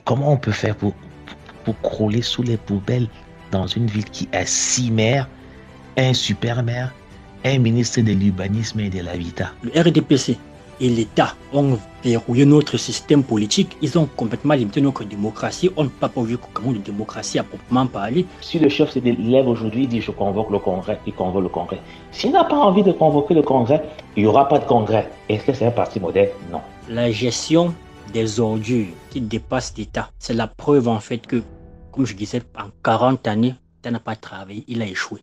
comment on peut faire pour crawler sous les poubelles dans une ville qui a 6 maires, un super maire, un ministre de l'urbanisme et de l'habitat? Le RDPC et l'État ont verrouillé notre système politique. Ils ont complètement limité notre démocratie. On ne peut pas vivre comme une démocratie à proprement parler. Si le chef se lève aujourd'hui et dit je convoque le congrès, il convoque le congrès. S'il n'a pas envie de convoquer le congrès, il n'y aura pas de congrès. Est-ce que c'est un parti moderne? Non. La gestion des ordures qui dépassent l'État, c'est la preuve en fait que, comme je disais, en 40 années, l'État n'a pas travaillé, il a échoué.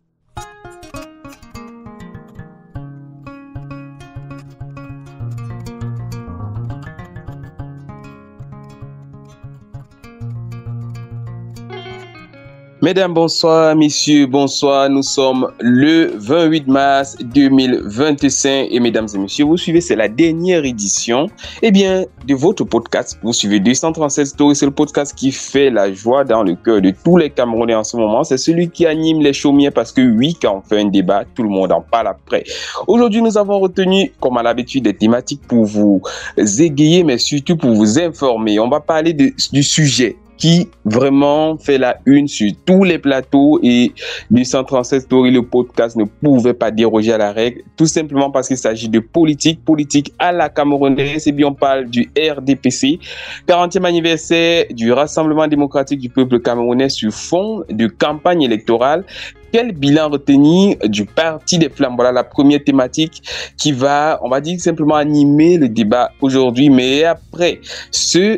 Mesdames, bonsoir, messieurs, bonsoir. Nous sommes le 28 mars 2025 et mesdames et messieurs, vous suivez, c'est la dernière édition de votre podcast. Vous suivez 237 Stories, c'est le podcast qui fait la joie dans le cœur de tous les Camerounais en ce moment. C'est celui qui anime les chaumières parce que oui, quand on fait un débat, tout le monde en parle après. Aujourd'hui, nous avons retenu, comme à l'habitude, des thématiques pour vous égayer, mais surtout pour vous informer. On va parler du sujet qui vraiment fait la une sur tous les plateaux et 237 Stories, le podcast ne pouvait pas déroger à la règle, tout simplement parce qu'il s'agit de politique à la camerounaise. Et bien on parle du RDPC, 40e anniversaire du Rassemblement démocratique du peuple camerounais sur fond de campagne électorale. Quel bilan retenir du Parti des Flammes? Voilà la première thématique qui va, on va dire simplement animer le débat aujourd'hui. Mais après ce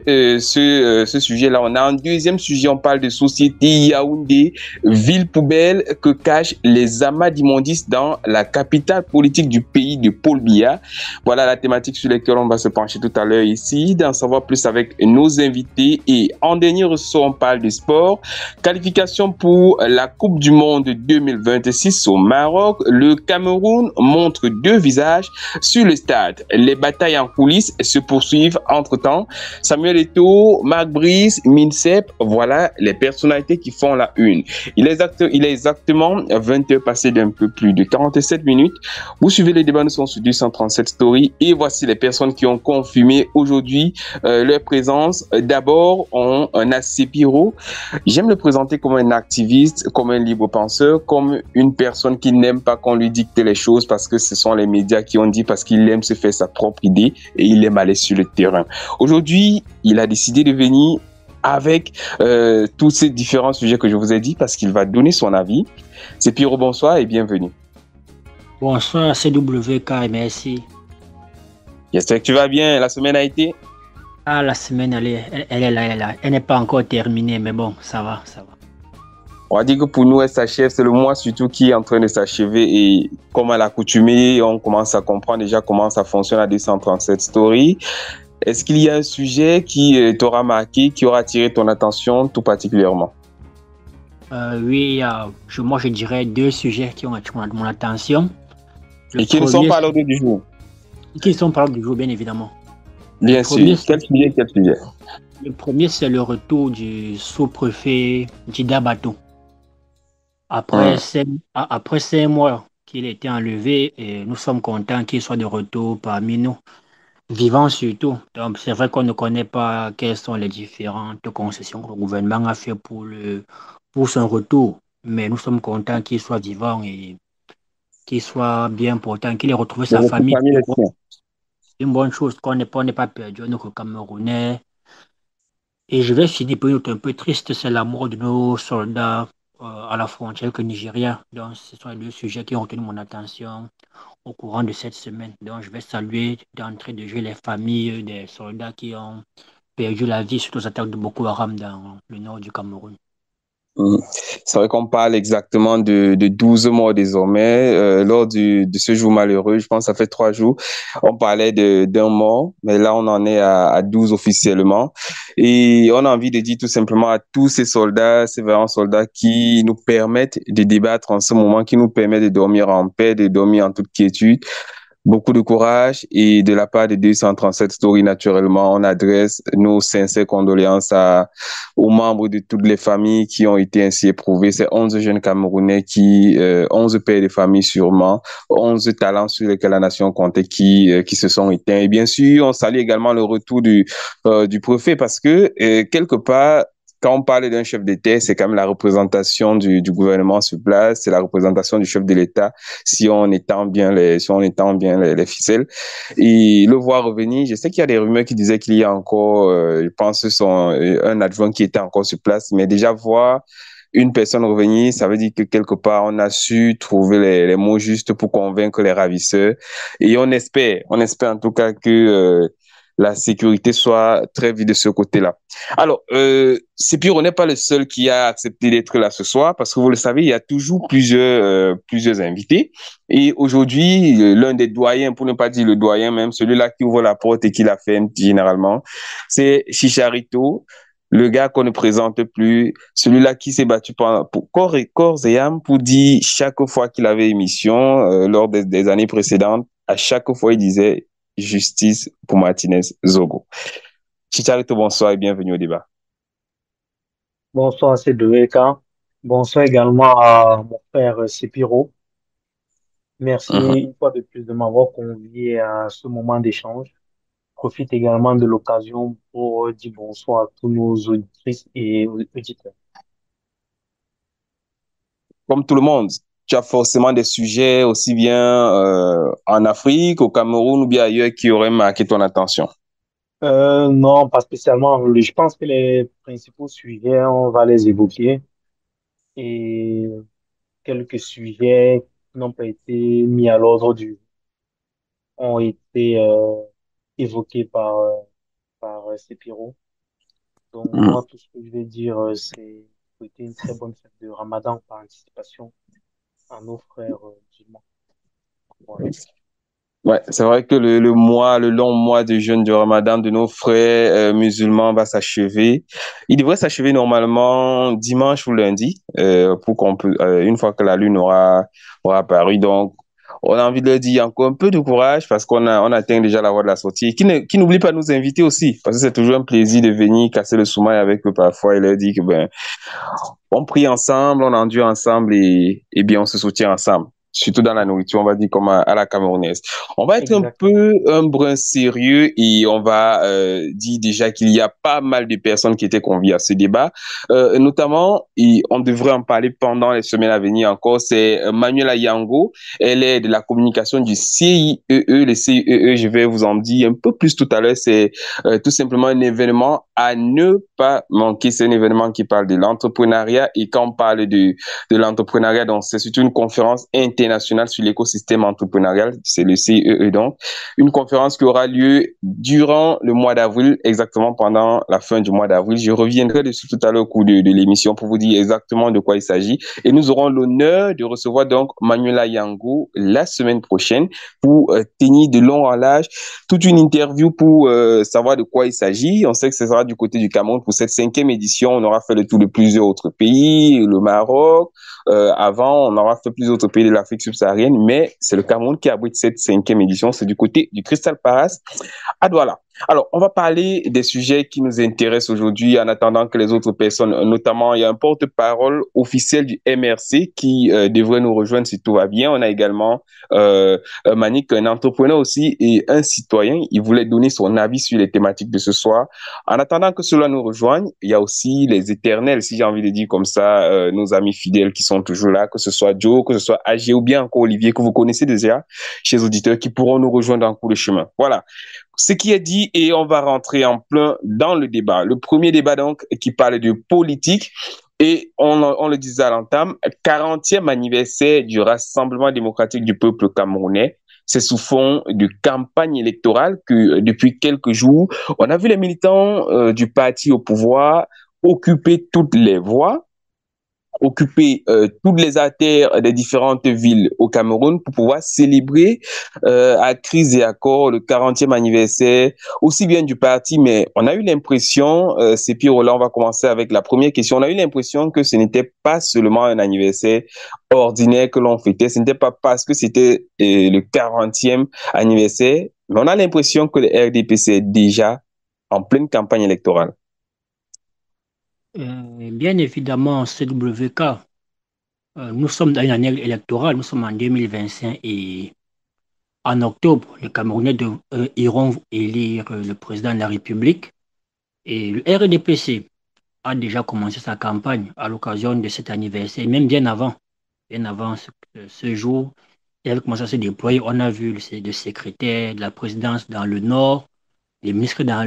sujet-là, on a un deuxième sujet. On parle de société Yaoundé, ville poubelle que cachent les amas d'immondices dans la capitale politique du pays de Paul Biya. Voilà la thématique sur laquelle on va se pencher tout à l'heure ici, d'en savoir plus avec nos invités. Et en dernier ressort, on parle de sport. Qualification pour la Coupe du Monde 2026 au Maroc, le Cameroun montre deux visages sur le stade. Les batailles en coulisses se poursuivent entre-temps. Samuel Eto'o, Marc Brice, Minsep, voilà les personnalités qui font la une. Il est exactement 20h passé d'un peu plus de 47 minutes. Vous suivez les débats, nous sommes sur 237 Stories et voici les personnes qui ont confirmé aujourd'hui leur présence. D'abord, on a Sepiro. J'aime le présenter comme un activiste, comme un libre penseur, comme une personne qui n'aime pas qu'on lui dicte les choses parce que ce sont les médias qui ont dit, parce qu'il aime se faire sa propre idée et il aime aller sur le terrain. Aujourd'hui, il a décidé de venir avec tous ces différents sujets que je vous ai dit parce qu'il va donner son avis. C'est Pierrot, bonsoir et bienvenue. Bonsoir CWK et merci. J'espère que tu vas bien. La semaine a été? La semaine, elle est là. Elle n'est pas encore terminée, mais bon, ça va. On va dire que pour nous, elle s'achève. C'est le mois surtout qui est en train de s'achever et comme à l'accoutumée, on commence à comprendre déjà comment ça fonctionne à 237 Stories. Est-ce qu'il y a un sujet qui t'aura marqué, qui aura attiré ton attention tout particulièrement? Oui, moi je dirais deux sujets qui ont attiré mon attention. Et qui ne sont pas à l'ordre du jour? Qui sont pas à l'ordre du jour, bien évidemment. Bien sûr. Quel sujet? Le premier, c'est le retour du sous-préfet Djida Bato. Après 5 mois qu'il a été enlevé, et nous sommes contents qu'il soit de retour parmi nous, vivant surtout. Donc, c'est vrai qu'on ne connaît pas quelles sont les différentes concessions que le gouvernement a fait pour son retour. Mais nous sommes contents qu'il soit vivant et qu'il soit bien portant, qu'il ait retrouvé sa famille. C'est une bonne chose qu'on n'est pas perdu, nous, Camerounais. Et je vais finir par une note un peu triste, c'est la mort de nos soldats à la frontière avec le Nigeria. Donc, ce sont les deux sujets qui ont retenu mon attention au courant de cette semaine. Donc, je vais saluer d'entrée de jeu les familles des soldats qui ont perdu la vie suite aux attaques de Boko Haram dans le nord du Cameroun. C'est vrai qu'on parle exactement de 12 morts désormais. Lors de ce jour malheureux, je pense que ça fait 3 jours, on parlait d'un mort, mais là on en est à 12 officiellement. Et on a envie de dire tout simplement à tous ces soldats, ces vaillants soldats qui nous permettent de débattre en ce moment, qui nous permettent de dormir en paix, de dormir en toute quiétude. beaucoup de courage et de la part de 237 Story, naturellement, on adresse nos sincères condoléances aux membres de toutes les familles qui ont été ainsi éprouvées. C'est 11 jeunes Camerounais 11 pères de famille sûrement, 11 talents sur lesquels la nation comptait qui se sont éteints. Et bien sûr, on salue également le retour du préfet parce que quelque part, quand on parle d'un chef d'État, c'est quand même la représentation du gouvernement sur place, c'est la représentation du chef de l'État si on étend bien les ficelles. Et le voir revenir, je sais qu'il y a des rumeurs qui disaient qu'il y a encore, je pense, un adjoint qui était encore sur place, mais déjà voir une personne revenir, ça veut dire que quelque part, on a su trouver les mots justes pour convaincre les ravisseurs. Et on espère en tout cas que la sécurité soit très vite de ce côté-là. Alors, Sepiro n'est pas le seul qui a accepté d'être là ce soir, parce que vous le savez, il y a toujours plusieurs invités. Et aujourd'hui, l'un des doyens, pour ne pas dire le doyen même, celui-là qui ouvre la porte et qui la ferme généralement, c'est Chicharito, le gars qu'on ne présente plus, celui-là qui s'est battu pour corps et âme pour dire chaque fois qu'il avait émission, lors des années précédentes, à chaque fois il disait justice pour Martinez Zogo. Chicharito, bonsoir et bienvenue au débat. Bonsoir à ces deux cas. Bonsoir également à mon frère Sepiro. Merci une fois de plus de m'avoir convié à ce moment d'échange. Profite également de l'occasion pour dire bonsoir à tous nos auditrices et auditeurs. Comme tout le monde, tu as forcément des sujets aussi bien en Afrique, au Cameroun ou bien ailleurs qui auraient marqué ton attention. Non, pas spécialement. Je pense que les principaux sujets, on va les évoquer et quelques sujets qui n'ont pas été mis à l'ordre du ont été évoqués par Sepiro. Donc, moi, tout ce que je vais dire, c'est souhaiter une très bonne fête de Ramadan par anticipation à nos frères musulmans. Voilà. Ouais, c'est vrai que le long mois de jeûne du Ramadan de nos frères musulmans va s'achever. Il devrait s'achever normalement dimanche ou lundi, pour qu'on peut, une fois que la lune aura apparu. Donc, on a envie de leur dire encore un peu de courage parce on atteint déjà la voie de la sortie. Qui n'oublie pas de nous inviter aussi, parce que c'est toujours un plaisir de venir casser le soumail avec eux parfois et leur dire que ben, on prie ensemble, on endure ensemble et bien on se soutient ensemble. Surtout dans la nourriture, on va dire comme à la camerounaise. On va être Exactement. un brin sérieux et on va dire déjà qu'il y a pas mal de personnes qui étaient conviées à ce débat. Notamment, et on devrait en parler pendant les semaines à venir encore, c'est Manuela Yango. Elle est de la communication du CIEE. Le CIEE, je vais vous en dire un peu plus tout à l'heure. C'est tout simplement un événement à ne pas manquer. C'est un événement qui parle de l'entrepreneuriat et quand on parle de l'entrepreneuriat, donc c'est surtout une conférence internationale sur l'écosystème entrepreneurial. C'est le CIEE donc. Une conférence qui aura lieu durant le mois d'avril, exactement pendant la fin du mois d'avril. Je reviendrai dessus tout à l'heure au cours de l'émission pour vous dire exactement de quoi il s'agit. Et nous aurons l'honneur de recevoir donc Manuela Yango la semaine prochaine pour tenir de long en large toute une interview pour savoir de quoi il s'agit. On sait que ce sera du côté du Cameroun pour cette 5e édition. On aura fait le tour de plusieurs autres pays, le Maroc. Avant, on aura fait plusieurs autres pays de l'Afrique subsaharienne, mais c'est le Cameroun qui abrite cette 5e édition. C'est du côté du Crystal Palace à Douala. Alors, on va parler des sujets qui nous intéressent aujourd'hui en attendant que les autres personnes, notamment, il y a un porte-parole officiel du MRC qui devrait nous rejoindre si tout va bien. On a également Manik, un entrepreneur aussi et un citoyen. Il voulait donner son avis sur les thématiques de ce soir. En attendant que cela nous rejoigne, il y a aussi les éternels, si j'ai envie de dire comme ça, nos amis fidèles qui sont toujours là, que ce soit Joe, que ce soit AG ou bien encore Olivier, que vous connaissez déjà, chez les auditeurs, qui pourront nous rejoindre en cours de chemin. Voilà. Ce qui est dit et on va rentrer en plein dans le débat. Le premier débat donc qui parle de politique et on le disait à l'entame, 40e anniversaire du Rassemblement démocratique du peuple camerounais. C'est sous fond de campagne électorale que depuis quelques jours, on a vu les militants du parti au pouvoir occuper toutes les voies. occuper toutes les artères des différentes villes au Cameroun pour pouvoir célébrer à crise et accord le 40e anniversaire, aussi bien du parti, mais on a eu l'impression, c'est pire, là on va commencer avec la première question, on a eu l'impression que ce n'était pas seulement un anniversaire ordinaire que l'on fêtait, ce n'était pas parce que c'était le 40e anniversaire, mais on a l'impression que le RDPC est déjà en pleine campagne électorale. Bien évidemment, CWK, nous sommes dans une année électorale, nous sommes en 2025 et en octobre, les Camerounais iront élire le président de la République et le RDPC a déjà commencé sa campagne à l'occasion de cet anniversaire, même bien avant ce jour. Il avait commencé à se déployer. On a vu le secrétaire de la présidence dans le Nord, les ministres dans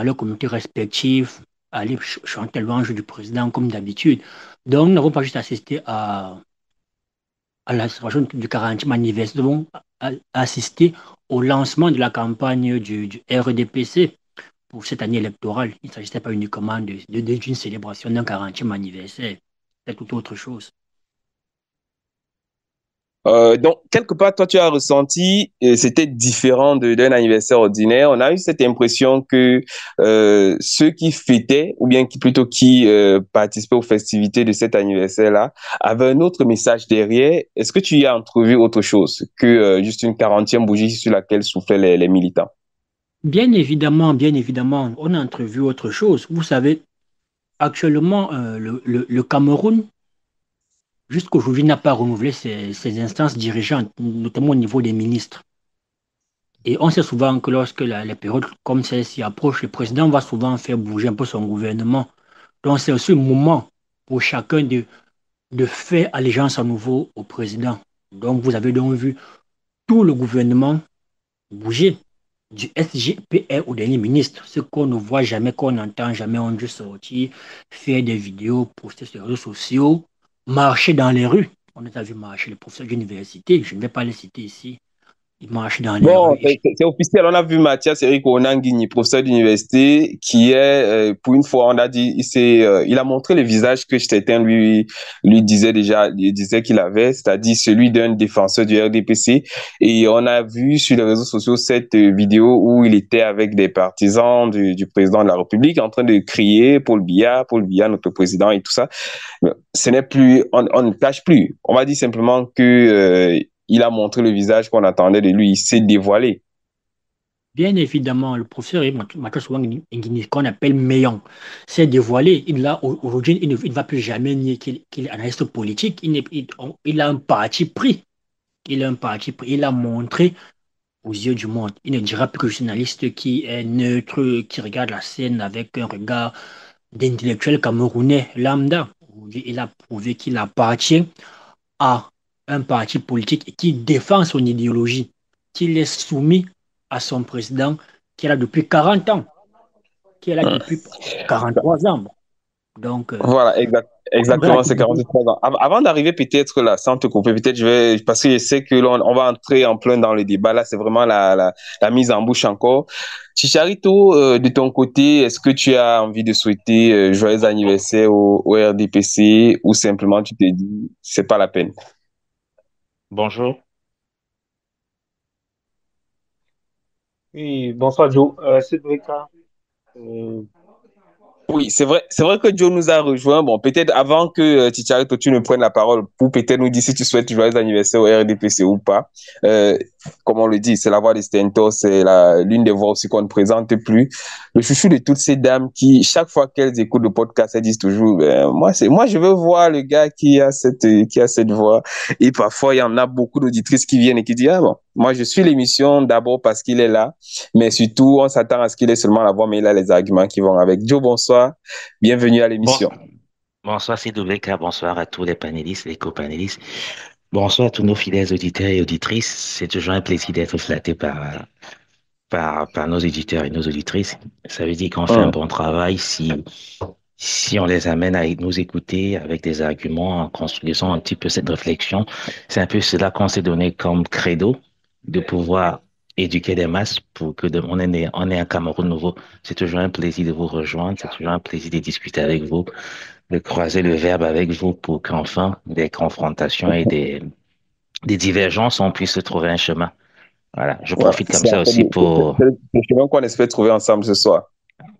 leur communauté respective, aller chanter louange du président comme d'habitude. Donc, nous n'avons pas juste assisté à la célébration du 40e anniversaire, nous avons assisté au lancement de la campagne du RDPC pour cette année électorale. Il ne s'agissait pas uniquement d'une célébration d'un 40e anniversaire, c'est tout autre chose. Donc, quelque part, toi, tu as ressenti, c'était différent d'un anniversaire ordinaire. On a eu cette impression que ceux qui fêtaient, ou bien plutôt qui participaient aux festivités de cet anniversaire-là, avaient un autre message derrière. Est-ce que tu y as entrevu autre chose que juste une 40e bougie sur laquelle soufflaient les militants? Bien évidemment, on a entrevu autre chose. Vous savez, actuellement, le Cameroun, jusqu'aujourd'hui, n'a pas renouvelé ses instances dirigeantes, notamment au niveau des ministres. Et on sait souvent que lorsque les périodes comme celle-ci approchent, le président va souvent faire bouger un peu son gouvernement. Donc c'est aussi le moment pour chacun de faire allégeance à nouveau au président. Donc vous avez donc vu tout le gouvernement bouger, du SGPR au dernier ministre, ce qu'on ne voit jamais, qu'on n'entend jamais, on juste sortir, faire des vidéos, poster sur les réseaux sociaux, marcher dans les rues. On les a vu marcher les professeurs d'université, je ne vais pas les citer ici. Ils marchent dans les Bon, rues. c'est officiel. On a vu Mathias Eric Onanguini, professeur d'université, qui est, pour une fois, on a dit, il a montré le visage que Stettin lui disait déjà, il disait qu'il avait, c'est-à-dire celui d'un défenseur du RDPC. Et on a vu sur les réseaux sociaux cette vidéo où il était avec des partisans du président de la République en train de crier Paul Biya, notre président et tout ça. Ce n'est plus, on ne cache plus. On va dire simplement que, il a montré le visage qu'on attendait de lui, il s'est dévoilé. Bien évidemment, le professeur Mathias Nguini, qu'on appelle Meyon, s'est dévoilé. Aujourd'hui, il ne va plus jamais nier qu'il est analyste politique. Il a un parti pris. Il a un parti pris. Il a montré aux yeux du monde. Il ne dira plus que je suis un analyste qui est neutre, qui regarde la scène avec un regard d'intellectuel camerounais lambda. Aujourd'hui, il a prouvé qu'il appartient à un parti politique et qui défend son idéologie, qu'il est soumis à son président qui est là depuis 40 ans, qui est là depuis 43 ans. Donc, Voilà, exactement, c'est 43 ans. Avant d'arriver peut-être là, sans te couper, peut-être parce que je sais que là, on va entrer en plein dans le débat. Là, c'est vraiment la mise en bouche encore. Chicharito, de ton côté, est-ce que tu as envie de souhaiter joyeux anniversaire au RDPC ou simplement tu te dis, c'est pas la peine? Bonjour. Oui, bonsoir Joe. Cédric, Oui, c'est vrai que Joe nous a rejoint. Bon, peut-être avant que Chicharito, tu ne prennes la parole pour peut-être nous dire si tu souhaites joyeux anniversaire au RDPC ou pas. Euh, Comme on le dit, c'est la voix de Stento, c'est l'une des voix aussi qu'on ne présente plus. Le chouchou de toutes ces dames qui, chaque fois qu'elles écoutent le podcast, elles disent toujours, ben, moi, je veux voir le gars qui a cette voix. Et parfois, il y en a beaucoup d'auditrices qui viennent et qui disent, ah bon, moi, je suis l'émission d'abord parce qu'il est là, mais surtout, on s'attend à ce qu'il ait seulement la voix, mais il a les arguments qui vont avec. Joe, bonsoir. Bienvenue à Bon, l'émission. bonsoir CWK, bonsoir à tous les panélistes, les copanélistes. Bonsoir à tous nos fidèles auditeurs et auditrices. C'est toujours un plaisir d'être flatté par nos auditeurs et nos auditrices. Ça veut dire qu'on fait un Hum. bon travail si on les amène à nous écouter avec des arguments, en construisant un petit peu cette réflexion. C'est un peu cela qu'on s'est donné comme credo, de pouvoir éduquer les masses pour que on ait un Cameroun nouveau. C'est toujours un plaisir de vous rejoindre, c'est toujours un plaisir de discuter avec vous. de croiser le verbe avec vous pour qu'enfin des confrontations et des divergences, on puisse trouver un chemin. Voilà, je Ouais, profite comme c'est ça en fait aussi pour, le chemin qu'on espère trouver ensemble ce soir.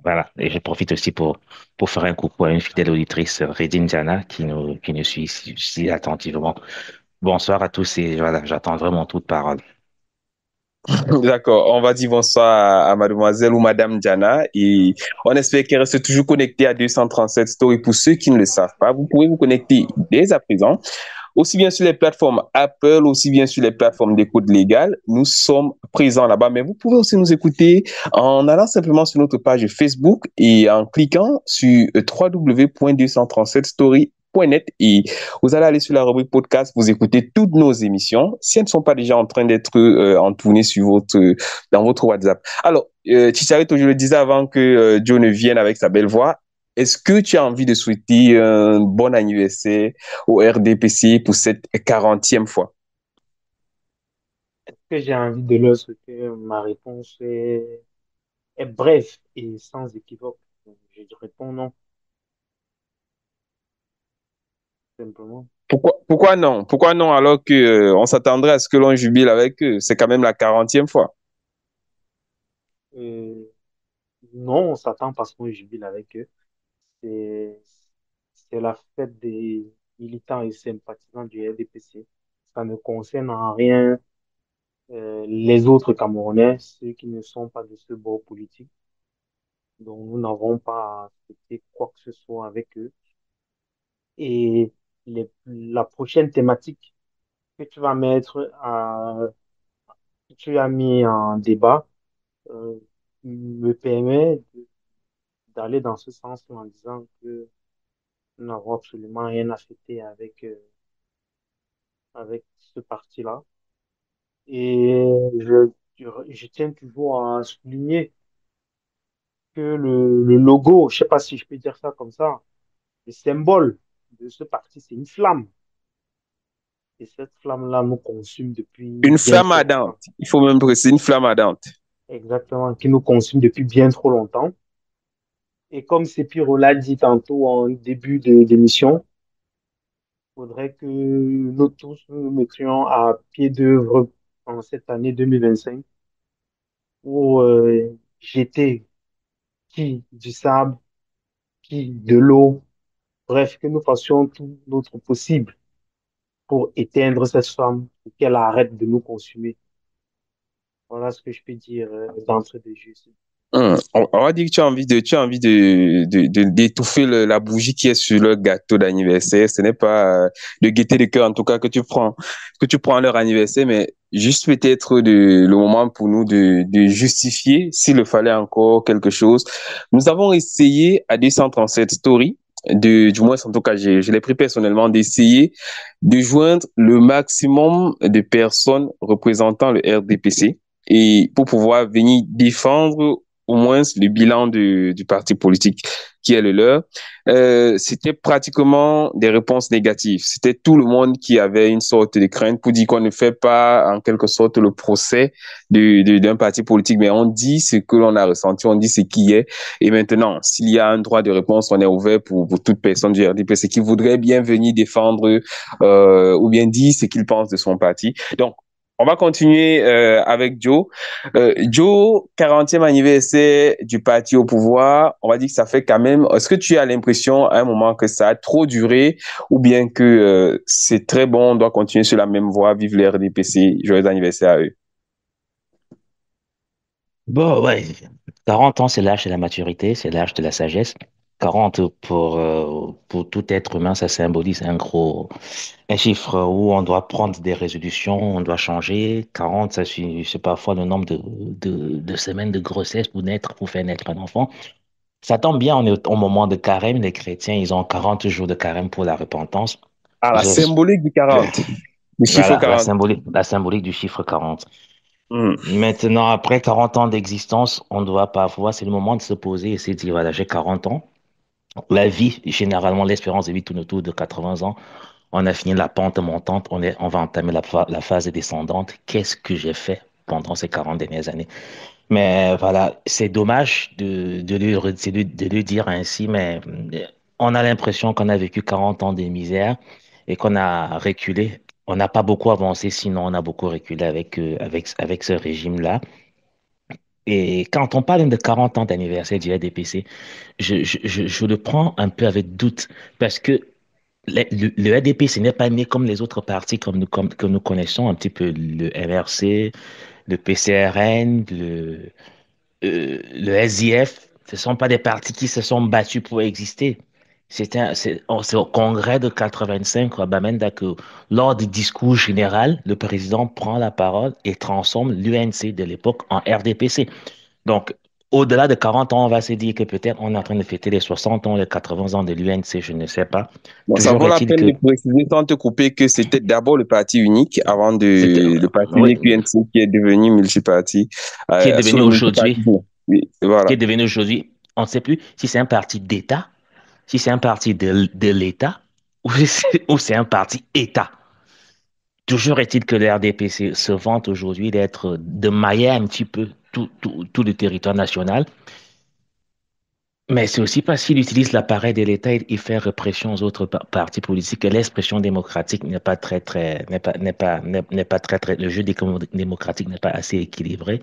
voilà, et je profite aussi pour faire un coucou à une fidèle auditrice, Redine Diana, qui nous suit si attentivement. Bonsoir à tous et voilà, j'attends vraiment toute parole. D'accord, on va dire bonsoir à mademoiselle ou madame Diana et on espère qu'elle reste toujours connectée à 237 Story. Pour ceux qui ne le savent pas, vous pouvez vous connecter dès à présent, aussi bien sur les plateformes Apple, aussi bien sur les plateformes d'écoute légale. Nous sommes présents là-bas, mais vous pouvez aussi nous écouter en allant simplement sur notre page Facebook et en cliquant sur www.237story.net et vous allez aller sur la rubrique podcast, vous écoutez toutes nos émissions si elles ne sont pas déjà en train d'être en tournée sur dans votre WhatsApp. Alors, Chicharito, je le disais avant que Joe ne vienne avec sa belle voix, est-ce que tu as envie de souhaiter un bon anniversaire au RDPC pour cette 40e fois? Que j'ai envie de leur souhaiter, ma réponse est brève et sans équivoque. Donc, je réponds non, simplement. Pourquoi non? Pourquoi non alors que on s'attendrait à ce que l'on jubile avec eux? C'est quand même la 40e fois. Euh, non, on s'attend parce qu'on jubile avec eux. C'est, c'est la fête des militants et sympathisants du RDPC. Ça ne concerne en rien les autres Camerounais, ceux qui ne sont pas de ce bord politique. Donc, nous n'avons pas à fêter quoi que ce soit avec eux. Et la prochaine thématique que tu vas que tu as mis en débat, euh, me permet d'aller dans ce sens en disant que nous n'avons absolument rien à fêter avec ce parti-là. Et je tiens toujours à souligner que le logo, je sais pas si je peux dire ça comme ça, le symbole de ce parti, c'est une flamme. Et cette flamme-là nous consume depuis Une bien flamme trop ardente. longtemps. Il faut même préciser une flamme ardente. Exactement, qui nous consume depuis bien trop longtemps. Et comme Sepiro l'a dit tantôt en début d'émission, il faudrait que nous tous nous mettions à pied d'œuvre en cette année 2025 pour jeter qui du sable, qui de l'eau, bref, que nous fassions tout notre possible pour éteindre cette flamme et qu'elle arrête de nous consumer. Voilà ce que je peux dire d'entrée de jeu. On va dire que tu as envie d'étouffer la bougie qui est sur le gâteau d'anniversaire. Ce n'est pas de gaieté de cœur, en tout cas, que tu prends leur anniversaire, mais juste peut-être le moment pour nous de justifier, s'il le fallait encore quelque chose. Nous avons essayé à 237 Story, du moins, en tout cas, je l'ai pris personnellement, d'essayer de joindre le maximum de personnes représentant le RDPC et pour pouvoir venir défendre au moins le bilan du parti politique qui est le leur, c'était pratiquement des réponses négatives. C'était tout le monde qui avait une sorte de crainte pour dire qu'on ne fait pas en quelque sorte le procès d'un parti politique, mais on dit ce que l'on a ressenti, on dit ce qui est. Et maintenant, s'il y a un droit de réponse, on est ouvert pour toute personne du RDP, qui voudrait bien venir défendre ou bien dire ce qu'il pense de son parti. Donc, on va continuer avec Joe. Joe, 40e anniversaire du parti au pouvoir, on va dire que ça fait quand même... Est-ce que tu as l'impression à un moment que ça a trop duré ou bien que c'est très bon, on doit continuer sur la même voie, vive les RDPC, joyeux anniversaire à eux? Bon, ouais, 40 ans, c'est l'âge de la maturité, c'est l'âge de la sagesse. 40 pour tout être humain, ça symbolise un chiffre où on doit prendre des résolutions, on doit changer. 40, c'est parfois le nombre de semaines de grossesse pour naître, pour faire naître un enfant. Ça tombe bien, on est au moment de carême. Les chrétiens, ils ont 40 jours de carême pour la repentance. Ah, la J'ai- symbolique du 40, du chiffre voilà, 40. la symbolique du chiffre 40. Hmm. Maintenant, après 40 ans d'existence, on doit parfois, c'est le moment de se poser et se dire, voilà, j'ai 40 ans. La vie, généralement, l'espérance de vie tourne autour de 80 ans. On a fini la pente montante, on va entamer la phase descendante. Qu'est-ce que j'ai fait pendant ces 40 dernières années? Mais voilà, c'est dommage de le dire ainsi, mais on a l'impression qu'on a vécu 40 ans de misère et qu'on a reculé. On n'a pas beaucoup avancé, sinon on a beaucoup reculé avec ce régime-là. Et quand on parle de 40 ans d'anniversaire du RDPC, je le prends un peu avec doute parce que le RDPC n'est pas né comme les autres partis que nous connaissons, un petit peu le MRC, le PCRN, le SIF. Ce ne sont pas des partis qui se sont battus pour exister. C'est au congrès de 85, à Bamenda, que lors du discours général, le président prend la parole et transforme l'UNC de l'époque en RDPC. Donc, au-delà de 40 ans, on va se dire que peut-être on est en train de fêter les 60 ans, les 80 ans de l'UNC, je ne sais pas. Bon, ça Toujours vaut la est-il peine que de préciser sans te couper que c'était d'abord le parti unique avant c'était, le parti oui, unique UNC qui est devenu multiparti, qui est sous devenu le aujourd'hui, multipartisme. Oui, qui voilà. est devenu aujourd'hui, on ne sait plus si c'est un parti d'État, si c'est un parti de l'État ou c'est un parti État. Toujours est-il que le RDPC se vante aujourd'hui d'être, de mailler un petit peu tout le territoire national. Mais c'est aussi parce qu'il utilise l'appareil de l'État, il fait répression aux autres partis politiques et l'expression démocratique n'est pas très, le jeu démocratique n'est pas assez équilibré.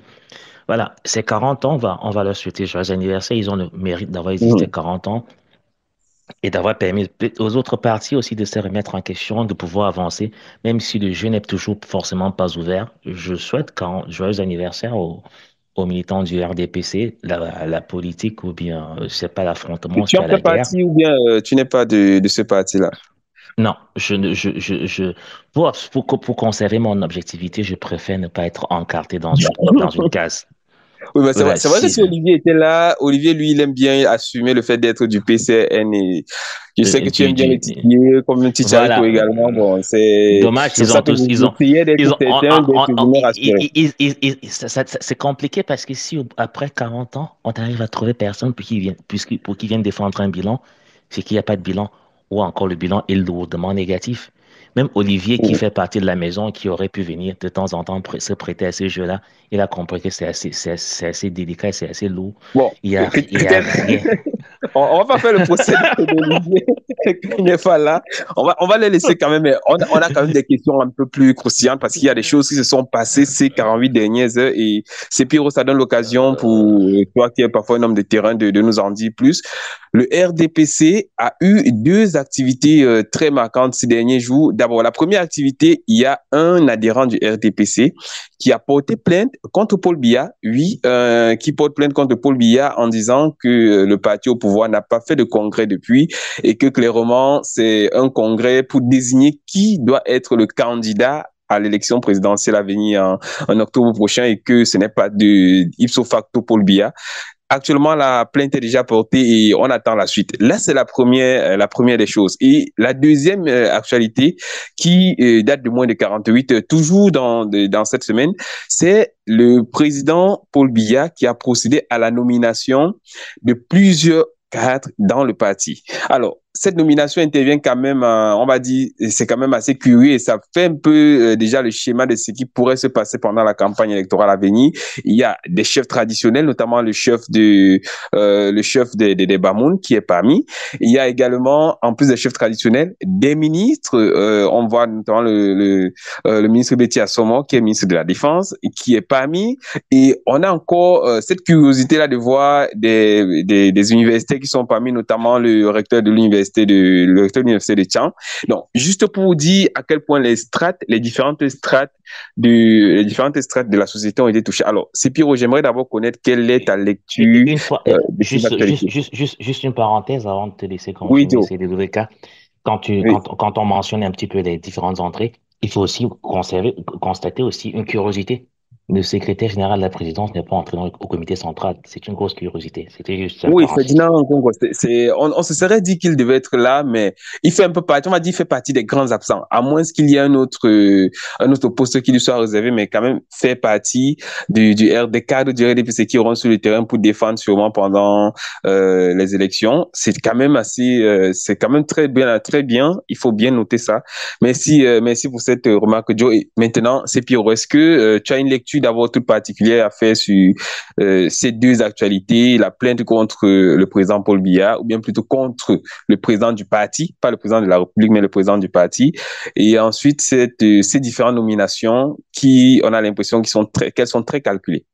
Voilà, ces 40 ans, on va leur souhaiter joyeux anniversaire. Ils ont le mérite d'avoir existé Mhm. 40 ans et d'avoir permis aux autres partis aussi de se remettre en question, de pouvoir avancer, même si le jeu n'est toujours forcément pas ouvert. Je souhaite joyeux anniversaire aux militants du RDPC, la politique ou bien, c'est pas l'affrontement, c'est Tu en pas fais la guerre. partie ou bien tu n'es pas de ce parti-là? Non, pour conserver mon objectivité, je préfère ne pas être encarté dans une case. Oui, mais Ouais, c'est vrai que si, si Olivier était là, Olivier, lui, il aime bien assumer le fait d'être du PCN et je sais que tu aimes bien le titiller comme un Chicharito voilà. également. Bon, Dommage, c'est pour ça que j'essayais d'être certain d'être bien rassuré. c'est compliqué parce que si après 40 ans, on arrive à trouver personne pour qui vienne défendre un bilan, c'est qu'il n'y a pas de bilan ou encore le bilan est lourdement négatif. Même Olivier, qui fait partie de la maison, qui aurait pu venir de temps en temps se prêter à ce jeu-là, il a compris que c'est assez délicat, c'est assez lourd. Bon, Il y a rien. on va pas faire le procès d'Olivier quand il n'est pas là. On va les laisser quand même. Mais on a quand même des questions un peu plus croustillantes parce qu'il y a des choses qui se sont passées ces 48 dernières heures et c'est Pierrot, ça donne l'occasion pour toi qui es parfois un homme de terrain de nous en dire plus. Le RDPC a eu deux activités très marquantes ces derniers jours. D'abord, la première activité, il y a un adhérent du RDPC qui a porté plainte contre Paul Biya, oui, qui porte plainte contre Paul Biya en disant que le parti au pouvoir n'a pas fait de congrès depuis et que clairement, c'est un congrès pour désigner qui doit être le candidat à l'élection présidentielle à venir en octobre prochain et que ce n'est pas de ipso facto Paul Biya. Actuellement, la plainte est déjà portée et on attend la suite. Là, c'est la première des choses. Et la deuxième actualité qui date de moins de 48, toujours dans cette semaine, c'est le président Paul Biya qui a procédé à la nomination de plusieurs cadres dans le parti. Alors, cette nomination intervient quand même, on va dire, c'est quand même assez curieux et ça fait un peu déjà le schéma de ce qui pourrait se passer pendant la campagne électorale à venir. Il y a des chefs traditionnels, notamment le chef des Bamoun qui est parmi. Il y a également, en plus des chefs traditionnels, des ministres. On voit notamment le ministre Betty Assomo, qui est ministre de la Défense, qui est parmi. Et on a encore cette curiosité-là de voir des universités qui sont parmi, notamment le recteur de l'université de Tchang. Donc, juste pour vous dire à quel point les différentes strates de la société ont été touchées. Alors, c'est Pierrot, j'aimerais d'abord connaître quelle est ta lecture Une fois, de cette actualité. juste une parenthèse avant de te laisser Oui, continuer, Théo. c'est des cas. Oui. Quand on mentionne un petit peu les différentes entrées, il faut aussi constater aussi une curiosité. Le secrétaire général de la présidence n'est pas entré au comité central. C'est une grosse curiosité. C'était juste ça, Oui, parenthèse. Ferdinand Ngongo, on se serait dit qu'il devait être là, mais il fait un peu partie, on va dire, il fait partie des grands absents, à moins qu'il y ait un autre poste qui lui soit réservé, mais quand même fait partie des cadres du RDPC qui auront sur le terrain pour défendre sûrement pendant les élections. C'est quand même très bien, très bien. Il faut bien noter ça. Merci pour cette remarque, Joe. Et maintenant, c'est Pierrot. Est-ce que tu as une lecture lecture d'abord toute particulière à faire sur ces deux actualités, la plainte contre le président Paul Biya, ou bien plutôt contre le président du parti, pas le président de la République, mais le président du parti, et ensuite ces différentes nominations qui, on a l'impression qu'elles sont très calculées.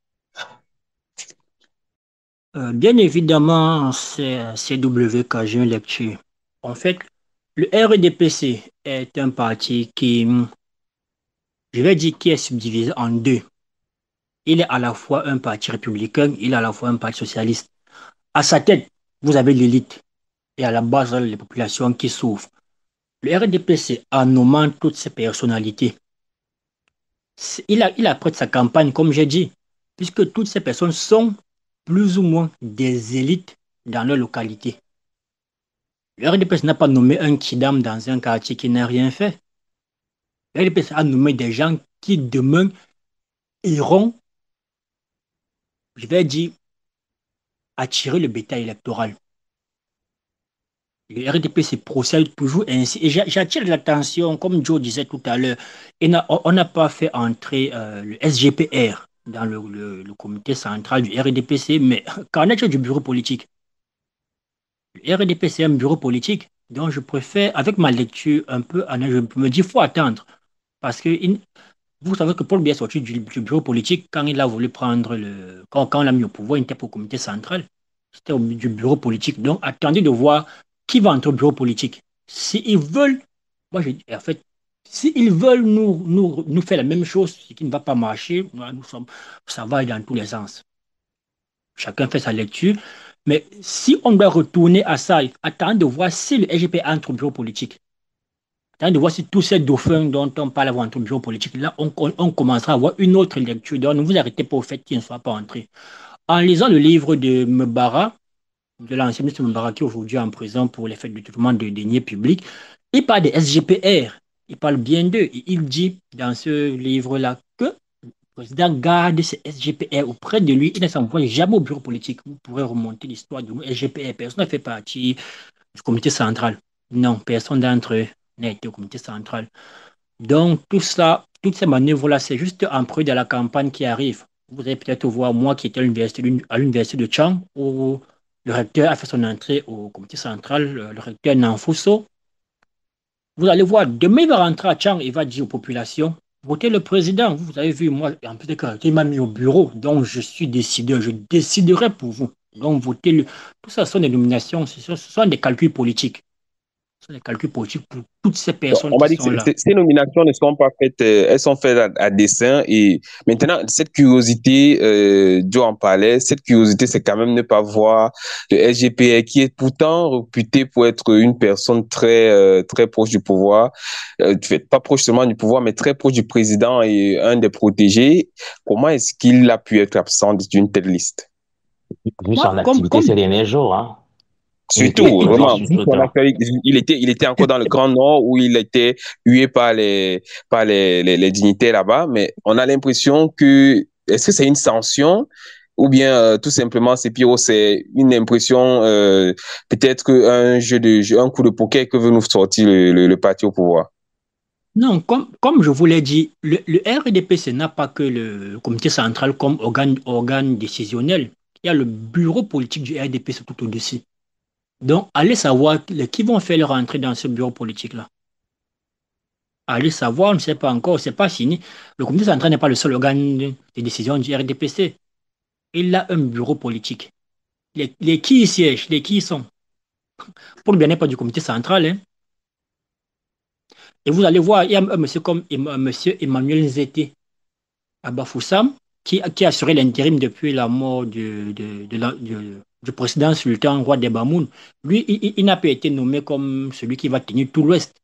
Bien évidemment, c'est CW j'ai une lecture. En fait, le RDPC est un parti qui, je vais dire, qui est subdivisé en deux. Il est à la fois un parti républicain, il est à la fois un parti socialiste. À sa tête, vous avez l'élite et à la base, les populations qui souffrent. Le RDPC, en nommant toutes ces personnalités, il a prêté sa campagne, comme j'ai dit, puisque toutes ces personnes sont plus ou moins des élites dans leur localité. Le RDPC n'a pas nommé un kidam dans un quartier qui n'a rien fait. Le RDPC a nommé des gens qui demain iront, je vais dire, attirer le bétail électoral. Le RDPC procède toujours ainsi. Et j'attire l'attention, comme Joe disait tout à l'heure, on n'a pas fait entrer le SGPR dans le comité central du RDPC, mais qu'en est-il du bureau politique? Le RDPC est un bureau politique, donc je préfère, avec ma lecture un peu, je me dis, il faut attendre. Parce que vous savez que Paul Biya est sorti du bureau politique quand il a voulu prendre quand on l'a mis au pouvoir, il n'était pas au comité central. C'était du bureau politique. Donc, attendez de voir qui va entrer au bureau politique. S'ils veulent, moi, en fait, s'ils veulent nous faire la même chose, ce qui ne va pas marcher, ça va dans tous les sens. Chacun fait sa lecture. Mais si on doit retourner à ça, attendez de voir si le SGP entre au bureau politique. Attendez de voir si tous ces dauphins dont on parle vont entrer au bureau politique. Là, on commencera à avoir une autre lecture. Donc, ne vous arrêtez pas au fait qu'ils ne soient pas entrés. En lisant le livre de Mbara, de l'ancien ministre Mbara, qui est aujourd'hui en prison pour les faits de détournement de deniers publics, il parle des SGPR. Il parle bien d'eux. Il dit dans ce livre-là que le président garde ces SGPR auprès de lui. Il ne s'envoie jamais au bureau politique. Vous pourrez remonter l'histoire de SGPR. Personne n'a fait partie du comité central. Non, personne d'entre eux n'a été au comité central. Donc, tout ça, toutes ces manœuvres-là, c'est juste un produit de la campagne qui arrive. Vous allez peut-être voir moi qui étais à l'université de Chang, où le recteur a fait son entrée au comité central, le recteur Nanfuso. Vous allez voir, demain il va rentrer à Chang, il va dire aux populations, votez le président. Vous avez vu, moi, en plus de caractère, il m'a mis au bureau, donc je suis décideur, je déciderai pour vous. Donc, votez le. Tout ça ce sont des nominations, ce sont des calculs politiques. Ce sont des calculs politiques pour toutes ces personnes On m'a qui dit que sont là. ces nominations ne sont pas faites, elles sont faites à dessein. Et maintenant, cette curiosité, Joe en parlait, cette curiosité, c'est quand même ne pas voir le SGPR qui est pourtant réputé pour être une personne très proche du pouvoir, pas proche seulement du pouvoir, mais très proche du président et un des protégés. Comment est-ce qu'il a pu être absent d'une telle liste? Vu Moi, son activité ces derniers jours, hein. Il était Surtout, présent vraiment, sur Twitter. il était encore dans le Grand Nord où il était hué par les dignitaires là-bas, mais on a l'impression que, est-ce que c'est une sanction ou bien tout simplement c'est une impression, peut-être un coup de poker que veut nous sortir le parti au pouvoir. non, comme je vous l'ai dit, le RDPC n'a pas que le comité central comme organe décisionnel. Il y a le bureau politique du RDPC tout au-dessus. Donc, allez savoir qui vont faire leur entrée dans ce bureau politique-là. Allez savoir, on ne sait pas encore, c'est pas fini. Le comité central n'est pas le seul organe de décision du RDPC. Il a un bureau politique. Les qui y siègent, les qui y sont. Pour le bien-être pas du comité central, hein. Et vous allez voir, il y a un monsieur comme monsieur Emmanuel Nzete à Bafoussam qui a assuré l'intérim depuis la mort du président sultan roi des Bamoun. Lui, il n'a pas été nommé comme celui qui va tenir tout l'Ouest.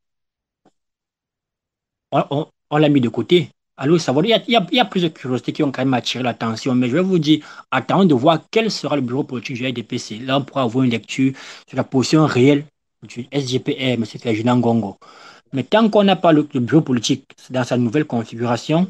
On l'a mis de côté. Alors, savoir, il y a plusieurs curiosités qui ont quand même attiré l'attention, mais je vais vous dire, attendons de voir quel sera le bureau politique du RDPC. Là, on pourra avoir une lecture sur la position réelle du SGPR, M. Ferdinand Ngongo. Mais tant qu'on n'a pas le bureau politique dans sa nouvelle configuration,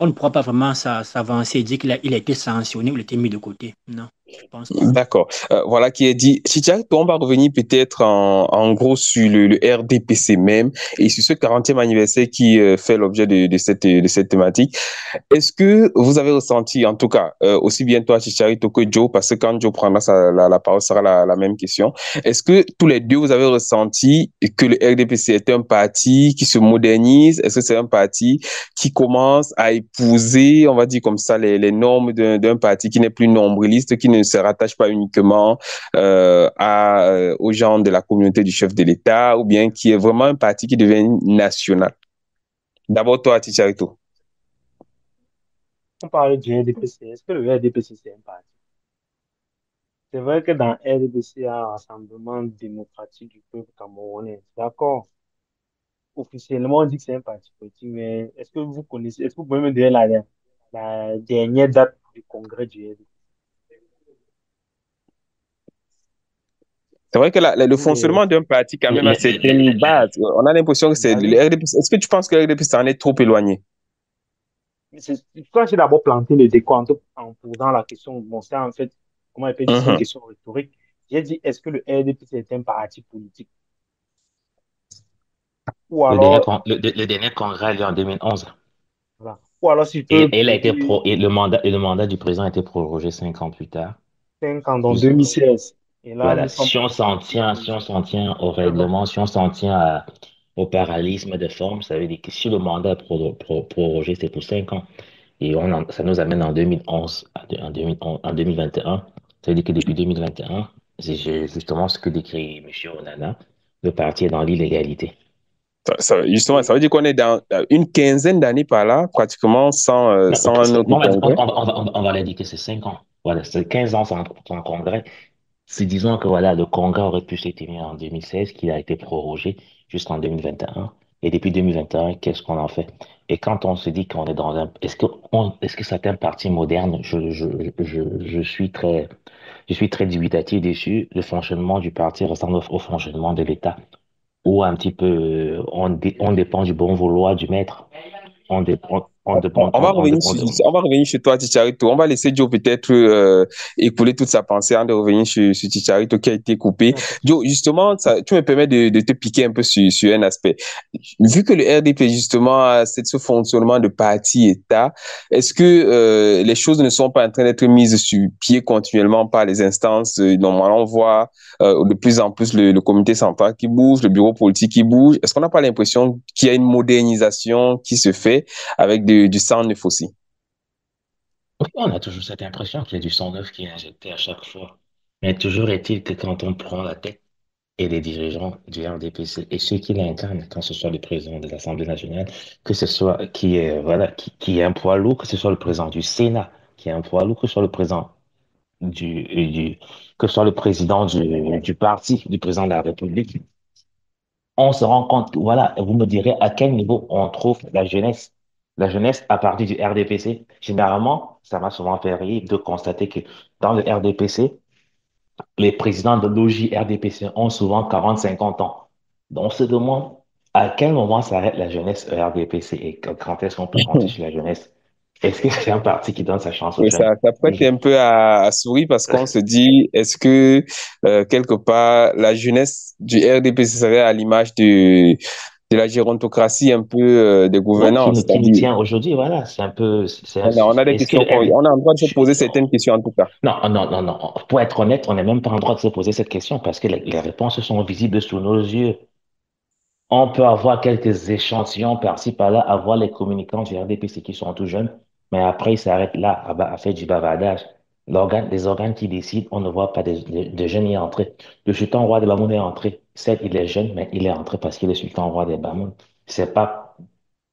on ne pourra pas vraiment s'avancer et dire qu'il a été sanctionné ou il a été mis de côté. Non. Je pense pas. D'accord. Voilà qui est dit. Chicharito, on va revenir peut-être en gros sur le RDPC même et sur ce 40e anniversaire qui fait l'objet de cette thématique. Est-ce que vous avez ressenti, en tout cas, aussi bien toi, Chicharito, que Joe, parce que quand Joe prendra la parole, ce sera la même question. Est-ce que tous les deux, vous avez ressenti que le RDPC est un parti qui se modernise? Est-ce que c'est un parti qui commence à épouser, on va dire comme ça, les normes d'un parti qui n'est plus nombriliste, qui ne se rattache pas uniquement aux gens de la communauté du chef de l'État, ou bien qui est vraiment un parti qui devient national? D'abord, toi, Chicharito. On parle du RDPC. Est-ce que le RDPC, c'est un parti? C'est vrai que dans RDPC, il y a un rassemblement démocratique du peuple camerounais. D'accord. Officiellement, on dit que c'est un parti politique, mais est-ce que vous connaissez, est-ce que vous pouvez me donner la dernière date du congrès du RDPC? C'est vrai que le Ou les, fonctionnement d'un parti, quand Le- même, a certaines bases. On a l'impression que c'est j'allais- le RDP. Est-ce que tu penses que le RDP s'en est trop éloigné? Quand j'ai d'abord planté le décor en posant la question, bon, c'est en fait, comment on peut dire, c'est une Mhm. question rhétorique. J'ai dit, est-ce que le RDPC est un parti politique? Ou alors, le dernier congrès a lieu en 2011. voilà. Ou alors, si je peux Et, il a été poser et le mandat du président a été prorogé 5 ans plus tard. 5 ans, en Plus- 2016. Et là, nous Voilà, sommes si on s'en tient au règlement, si on s'en tient au parallélisme de forme, ça veut dire que si le mandat est prorogé, c'est pour 5 ans. Et ça nous amène en 2011, en 2021. Ça veut dire que depuis 2021, justement ce que décrit M. Onana, le parti est dans l'illégalité. Justement, ça veut dire qu'on est dans une quinzaine d'années par là, pratiquement Non, sans un autre on va, congrès. on va l'indiquer, c'est 5 ans. Voilà, c'est 15 ans sans congrès. Si disons que voilà, le congrès aurait pu se tenir en 2016, qu'il a été prorogé jusqu'en 2021. Et depuis 2021, qu'est-ce qu'on en fait? Et quand on se dit qu'on est dans un... est-ce que certains partis modernes, je suis très dubitatif dessus, le fonctionnement du parti ressemble au fonctionnement de l'État, où un petit peu, on dépend du bon vouloir du maître. On va revenir on va revenir sur toi, Chicharito. On va laisser Joe peut-être écouler toute sa pensée avant de revenir sur Chicharito qui a été coupé. Joe, justement, tu me permets de te piquer un peu sur un aspect. Vu que le RDP, justement, a ce fonctionnement de parti-État, est-ce que les choses ne sont pas en train d'être mises sur pied continuellement par les instances? Normalement, on voit de plus en plus le comité central qui bouge, le bureau politique qui bouge. Est-ce qu'on n'a pas l'impression qu'il y a une modernisation qui se fait avec du sang neuf aussi? Oui, on a toujours cette impression qu'il y a du sang neuf qui est injecté à chaque fois. Mais toujours est-il que quand on prend la tête et les dirigeants du RDPC et ceux qui l'incarnent, quand ce soit le président de l'Assemblée nationale, que ce soit voilà, qui est un poids lourd, que ce soit le président du Sénat, qui est un poids lourd, que ce soit le président que ce soit le président du parti, du président de la République, on se rend compte, voilà, vous me direz à quel niveau on trouve la jeunesse. La jeunesse à partir du RDPC. Généralement, ça m'a souvent fait rire de constater que dans le RDPC, les présidents de logis RDPC ont souvent 40, 50 ans. Donc, on se demande à quel moment s'arrête la jeunesse RDPC et quand est-ce qu'on peut compter sur la jeunesse? Est-ce que c'est un parti qui donne sa chance aux Oui, jeunes? ça prête un peu à sourire parce qu'on se dit, est-ce que quelque part la jeunesse du RDPC serait à l'image de la gérontocratie un peu de Ouais, gouvernance? qui nous C'est-à-dire, tient aujourd'hui, voilà, c'est un peu, on a des est-ce que questions, le RD... on a le droit de se poser certaines questions en tout cas. Non. Pour être honnête, on n'est même pas en droit de se poser cette question parce que les réponses sont visibles sous nos yeux. On peut avoir quelques échantillons par-ci, par-là, avoir les communicants du RDPC qui sont tout jeunes, mais après, ils s'arrêtent là, à faire du bavardage. Les organes qui décident, on ne voit pas de jeunes y entrer. Le sultan roi de Bamoun est entré. Certes, il est jeune, mais il est entré parce qu'il est sultan roi de Bamoun. C'est pas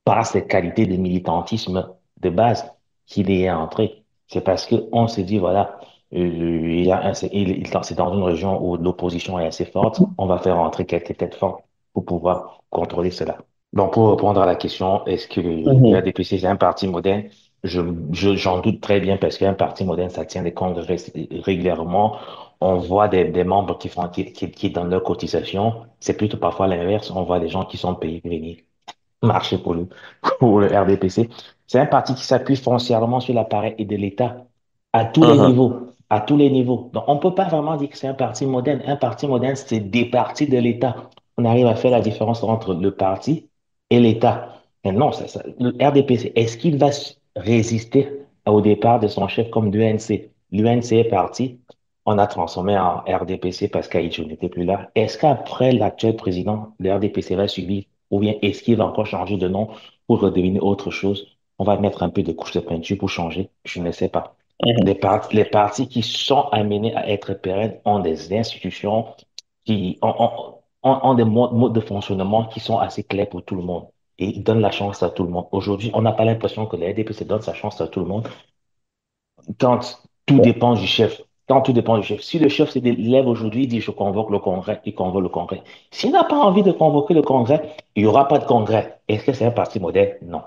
par ses qualités de militantisme de base qu'il y est entré. C'est parce qu'on se dit, voilà, c'est dans une région où l'opposition est assez forte, on va faire entrer quelques têtes fortes pour pouvoir contrôler cela. Donc, pour répondre à la question, est-ce que le Mhm. RDPC, c'est un parti moderne? J'en doute très bien parce qu'un parti moderne, ça tient des comptes régulièrement. On voit des membres qui donnent leur cotisation. C'est plutôt parfois l'inverse. On voit des gens qui sont payés pour venir marcher pour le RDPC. C'est un parti qui s'appuie foncièrement sur l'appareil et de l'État à tous les Mhm. niveaux. à tous les niveaux. Donc, on ne peut pas vraiment dire que c'est un parti moderne. Un parti moderne, c'est des partis de l'État. On arrive à faire la différence entre le parti et l'État. Mais non, le RDPC, est-ce qu'il va résister au départ de son chef comme l'UNC? L'UNC est parti, on a transformé en RDPC parce qu'Aïdjo n'était plus là. Est-ce qu'après l'actuel président, le RDPC va suivre ou bien est-ce qu'il va encore changer de nom pour redevenir autre chose? On va mettre un peu de couche de peinture pour changer. Je ne sais pas. Mhm. Les partis qui sont amenés à être pérennes ont des institutions qui ont des modes de fonctionnement qui sont assez clairs pour tout le monde et ils donnent la chance à tout le monde. Aujourd'hui, on n'a pas l'impression que la RDPC donne sa chance à tout le monde quand tout dépend du chef. Quand tout dépend du chef. Si le chef se lève aujourd'hui, il dit je convoque le congrès, il convoque le congrès. S'il n'a pas envie de convoquer le congrès, il n'y aura pas de congrès. Est-ce que c'est un parti moderne? Non.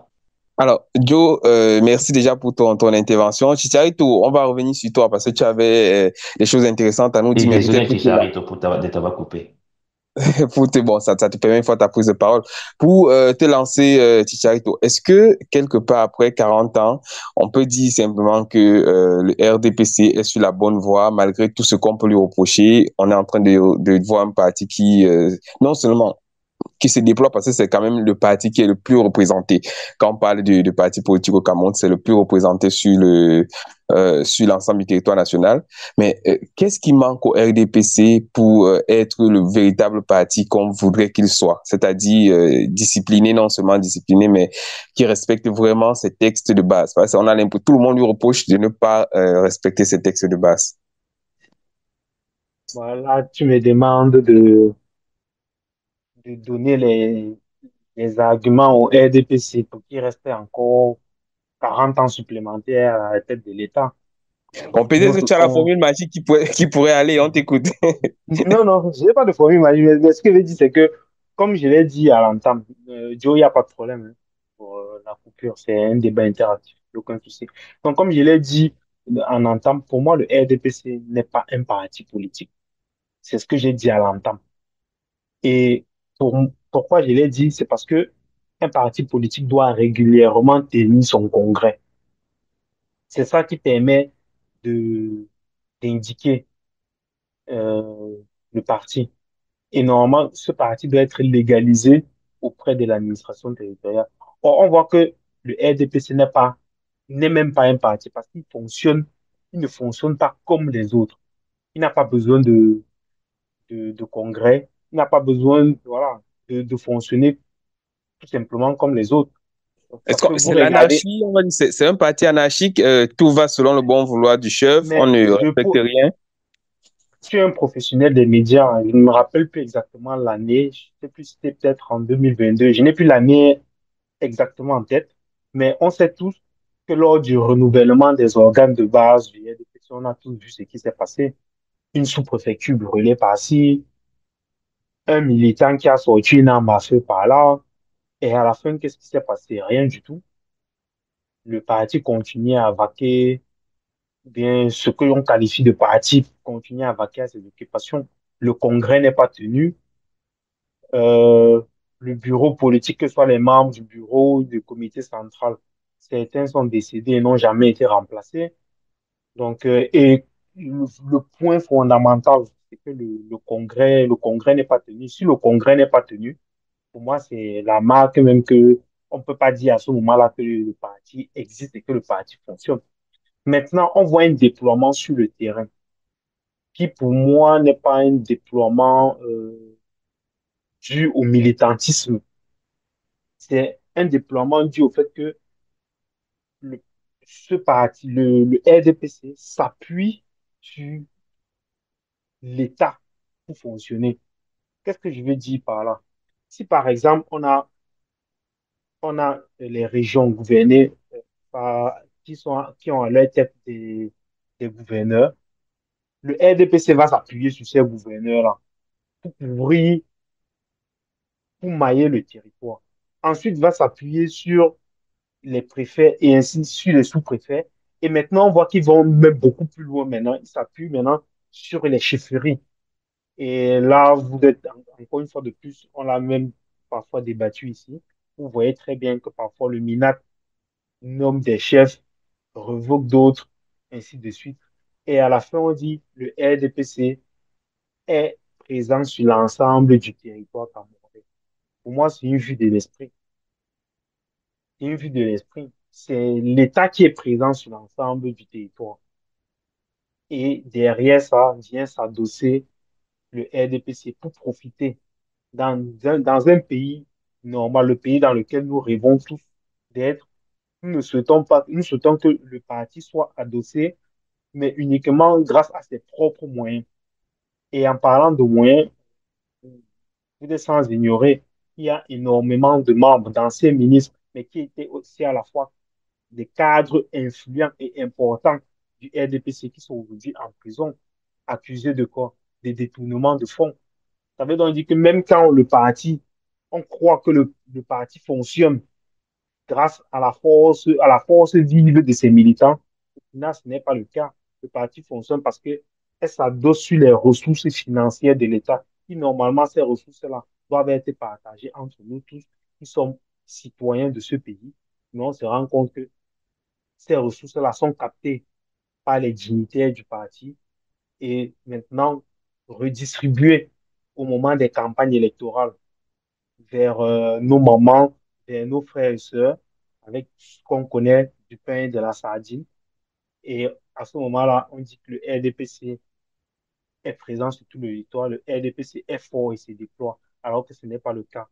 Alors, Joe, merci déjà pour ton intervention. Chicharito, on va revenir sur toi parce que tu avais des choses intéressantes à nous Et dire, mais désolé, peut-être Ticharito, de t'avoir coupé. bon, ça te permet une fois ta prise de parole. Pour te lancer, Chicharito, est-ce que quelque part après 40 ans, on peut dire simplement que le RDPC est sur la bonne voie malgré tout ce qu'on peut lui reprocher? On est en train de voir un parti qui, non seulement qui se déploie parce que c'est quand même le parti qui est le plus représenté. Quand on parle de parti politique au Cameroun, c'est le plus représenté sur l'ensemble du territoire national. Mais qu'est-ce qui manque au RDPC pour être le véritable parti qu'on voudrait qu'il soit? C'est-à-dire discipliné, non seulement discipliné, mais qui respecte vraiment ses textes de base. Parce qu'on a l'impression, tout le monde lui reproche de ne pas respecter ses textes de base. Voilà, tu me demandes de donner les arguments au RDPC pour qu'il reste encore 40 ans supplémentaires à la tête de l'État. Bon, Nous, peut-être que ce tu as la qu'on... formule magique qui pourrait aller, on t'écoute. Non, non, je n'ai pas de formule magique, mais ce que je veux dire, c'est que, comme je l'ai dit à l'entame, Joe, il n'y a pas de problème hein, pour la coupure, c'est un débat interactif, aucun souci. Donc, comme je l'ai dit en entame, pour moi, le RDPC n'est pas un parti politique. C'est ce que j'ai dit à l'entame. Et pourquoi je l'ai dit, c'est parce que un parti politique doit régulièrement tenir son congrès. C'est ça qui permet de d'indiquer euh, le parti. Et normalement, ce parti doit être légalisé auprès de l'administration territoriale. Or, on voit que le RDPC n'est même pas un parti parce il ne fonctionne pas comme les autres. Il n'a pas besoin de congrès. Il n'a pas besoin, voilà, de fonctionner tout simplement comme les autres. Est-ce Parce que que vous c'est regardez, l'anarchie? On va dire, c'est un parti anarchique, tout va selon le bon vouloir du chef, on mais ne respecte rien. je suis un professionnel des médias. Hein. Je ne me rappelle plus exactement l'année. Je ne sais plus si c'était peut-être en 2022. Je n'ai plus l'année exactement en tête. Mais on sait tous que lors du renouvellement des organes de base du RDPC, on a tous vu ce qui s'est passé. Une sous-préfecture brûlée par-ci, un militant qui a sorti une arme à feu par-là. Et à la fin, qu'est-ce qui s'est passé? Rien du tout. Le parti continuait à vaquer, bien ce que l'on qualifie de parti continue à vaquer à ses occupations. Le congrès n'est pas tenu. Euh, le bureau politique, que ce soit les membres du bureau, du comité central, certains sont décédés et n'ont jamais été remplacés. Donc, et le point fondamental, c'est que le congrès n'est pas tenu. Si le congrès n'est pas tenu, pour moi, c'est la marque même que on ne peut pas dire à ce moment-là que le parti existe et que le parti fonctionne. Maintenant, on voit un déploiement sur le terrain qui, pour moi, n'est pas un déploiement dû au militantisme. C'est un déploiement dû au fait que le, ce parti, le RDPC, s'appuie sur l'État pour fonctionner. Qu'est-ce que je veux dire par là? Si par exemple, on a les régions gouvernées qui ont à leur tête des gouverneurs, le RDPC va s'appuyer sur ces gouverneurs-là pour couvrir, pour mailler le territoire. Ensuite, va s'appuyer sur les préfets et ainsi sur les sous-préfets. Et maintenant, on voit qu'ils vont même beaucoup plus loin maintenant. Ils s'appuient maintenant sur les chefferies. Et là, vous êtes, encore une fois de plus, on l'a même parfois débattu ici. Vous voyez très bien que parfois le MINAT nomme des chefs, revoque d'autres, ainsi de suite. Et à la fin, on dit le RDPC est présent sur l'ensemble du territoire camerounais. Pour moi, c'est une vue de l'esprit. C'est une vue de l'esprit. C'est l'État qui est présent sur l'ensemble du territoire. Et derrière ça, vient s'adosser le RDPC pour profiter dans un pays normal, le pays dans lequel nous rêvons tous d'être. Nous ne souhaitons pas, nous souhaitons que le parti soit adossé, mais uniquement grâce à ses propres moyens. Et en parlant de moyens, vous êtes sans ignorer qu'il y a énormément de membres, d'anciens ministres, mais qui étaient aussi à la fois des cadres influents et importants du RDPC qui sont aujourd'hui en prison, accusés de quoi? Des détournements de fonds. Ça veut donc dire que même quand le parti, on croit que le parti fonctionne grâce à la force vive de ses militants, au final, ce n'est pas le cas. Le parti fonctionne parce qu'elle s'adosse sur les ressources financières de l'État, qui normalement, ces ressources-là doivent être partagées entre nous tous qui sommes citoyens de ce pays. Mais on se rend compte que ces ressources-là sont captées par les dignitaires du parti et maintenant redistribuées au moment des campagnes électorales vers nos mamans, vers nos frères et sœurs, avec ce qu'on connaît du pain et de la sardine. Et à ce moment-là, on dit que le RDPC est présent sur tout le territoire, le RDPC est fort et se déploie, alors que ce n'est pas le cas.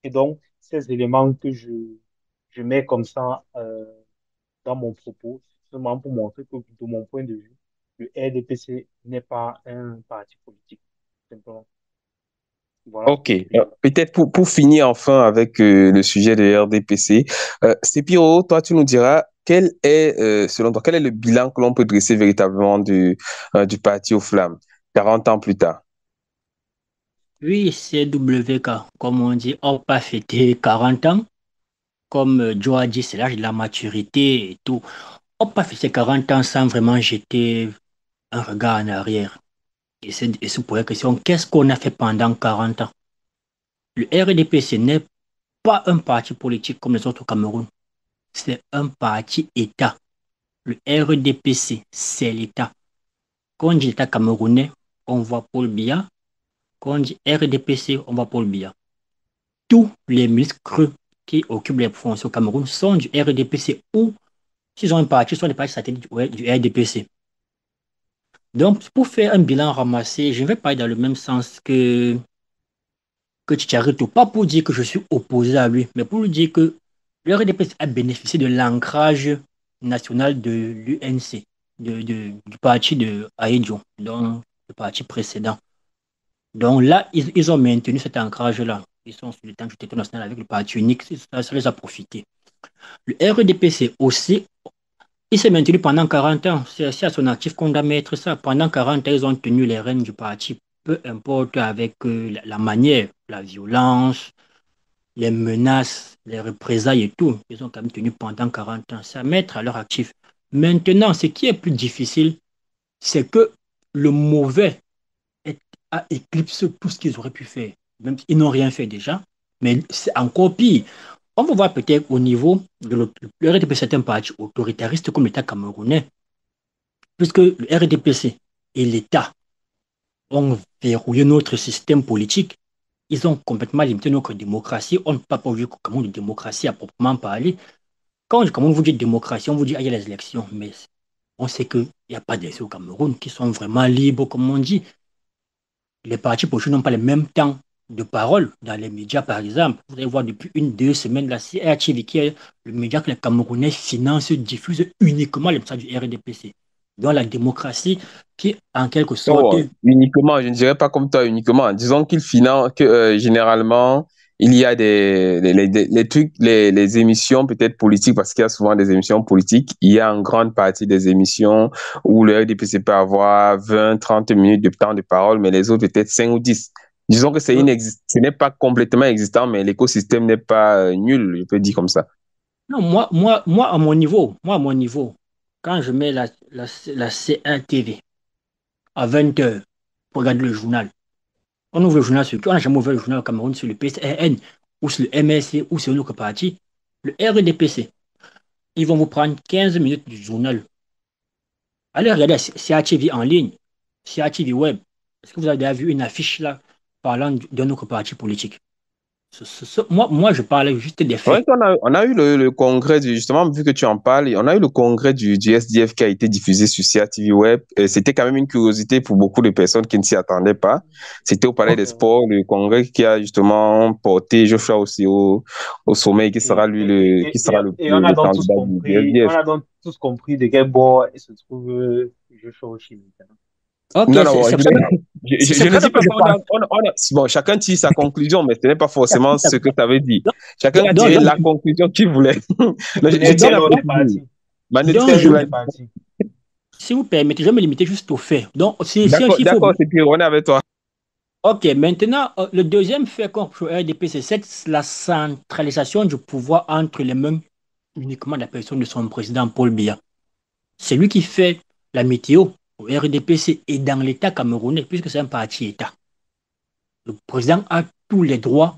Et donc, ces éléments que je mets comme ça dans mon propos, seulement pour montrer que, de mon point de vue, le RDPC n'est pas un parti politique. Simplement. Voilà. Ok, peut-être pour finir enfin avec le sujet de RDPC, Sepiro, toi tu nous diras quel est, selon toi, quel est le bilan que l'on peut dresser véritablement du parti aux flammes 40 ans plus tard. Oui, c'est WK, comme on dit, on pas fêté 40 ans. Comme Joe a dit, c'est l'âge de la maturité et tout. On pas fêté 40 ans sans vraiment jeter un regard en arrière. Et se poser la question, qu'est-ce qu'on a fait pendant 40 ans? Le RDPC n'est pas un parti politique comme les autres au Cameroun. C'est un parti État. Le RDPC, c'est l'État. Quand on dit l'État camerounais, on voit Paul Biya. Quand on dit RDPC, on voit Paul Biya. Tous les ministres qui occupent les fonctions au Cameroun sont du RDPC ou, s'ils ont un parti, sont des partis satellites du RDPC. Donc, pour faire un bilan ramassé, je ne vais pas aller dans le même sens que Chicharito, pas pour dire que je suis opposé à lui, mais pour lui dire que le RDPC a bénéficié de l'ancrage national de l'UNC, du parti de Aïdjo, donc le parti précédent. Donc là, ils ont maintenu cet ancrage-là. Ils sont sur le temps du territoire national avec le parti unique, ça les a profité. Le RDPC aussi, il s'est maintenu pendant 40 ans. C'est à son actif qu'on doit mettre ça. Pendant 40 ans, ils ont tenu les rênes du parti, peu importe avec la manière, la violence, les menaces, les représailles et tout. Ils ont quand même tenu pendant 40 ans. C'est à mettre à leur actif. Maintenant, ce qui est plus difficile, c'est que le mauvais a éclipsé tout ce qu'ils auraient pu faire. Même s'ils n'ont rien fait déjà, mais c'est encore pire. On va voir peut-être au niveau de le RDP, certains partis autoritaristes comme l'État camerounais, puisque le RDPC et l'État ont verrouillé notre système politique. Ils ont complètement limité notre démocratie. On ne peut pas aujourd'hui comme de démocratie à proprement parler. Quand on vous dit démocratie, on vous dit qu'il y a les élections, mais on sait qu'il n'y a pas d'élections au Cameroun qui sont vraiment libres, comme on dit. Les partis politiques n'ont pas le même temps de parole dans les médias, par exemple. Vous allez voir depuis 2 semaines, la CRTV, qui est le média que les Camerounais financent, diffuse uniquement les messages du RDPC. Donc la démocratie qui, en quelque sorte, Oh, uniquement, je ne dirais pas comme toi uniquement. Disons qu'il finance, que généralement, il y a les trucs, les émissions peut-être politiques, parce qu'il y a souvent des émissions politiques. Il y a en grande partie des émissions où le RDPC peut avoir 20, 30 minutes de temps de parole, mais les autres peut-être 5 ou 10. Disons que ce n'est pas complètement existant, mais l'écosystème n'est pas nul, je peux dire comme ça. non, à mon niveau, quand je mets la CRTV à 20 h pour regarder le journal, on ouvre le journal sur qui? On n'a jamais ouvert le journal au Cameroun sur le PCRN ou sur le MSC ou sur l'autre parti. Le RDPC, ils vont vous prendre 15 minutes du journal Allez regarder CATV en ligne, CATV Web. Est-ce que vous avez déjà vu une affiche là parlant d'un autre parti politique? Moi, je parlais juste des Ouais, faits. on a eu le congrès justement, vu que tu en parles, on a eu le congrès du SDF qui a été diffusé sur CRTV Web. Et c'était quand même une curiosité pour beaucoup de personnes qui ne s'y attendaient pas. C'était au Palais des Ok. Sports, le congrès qui a justement porté Joshua aussi au sommet, qui sera lui qui sera On a le donc tous candidat du compris, on SDF. a donc tous compris de quel bord se trouve Joshua Ochi maintenant. Ok, Non, non, bon, c'est je ne très bien dis que pas je qu'on pense. bon, chacun tire sa conclusion, mais ce n'est pas forcément ce que tu avais dit. Chacun a Donc, tiré donc, la conclusion qu'il voulait. Non, je tiens Quel à ordre est préciser. parti? donc, Magnétisme je, de Quel la... ordre est parti? si vous permettez, je vais me limiter juste aux faits. Donc, si D'accord, il faut. d'accord, c'est pire, on est avec toi. Ok, maintenant, le deuxième fait contre le RDP, c'est la centralisation du pouvoir entre les mains uniquement de la personne de son président Paul Biya. C'est lui qui fait la météo au RDPC et dans l'État camerounais, puisque c'est un parti État. Le président a tous les droits,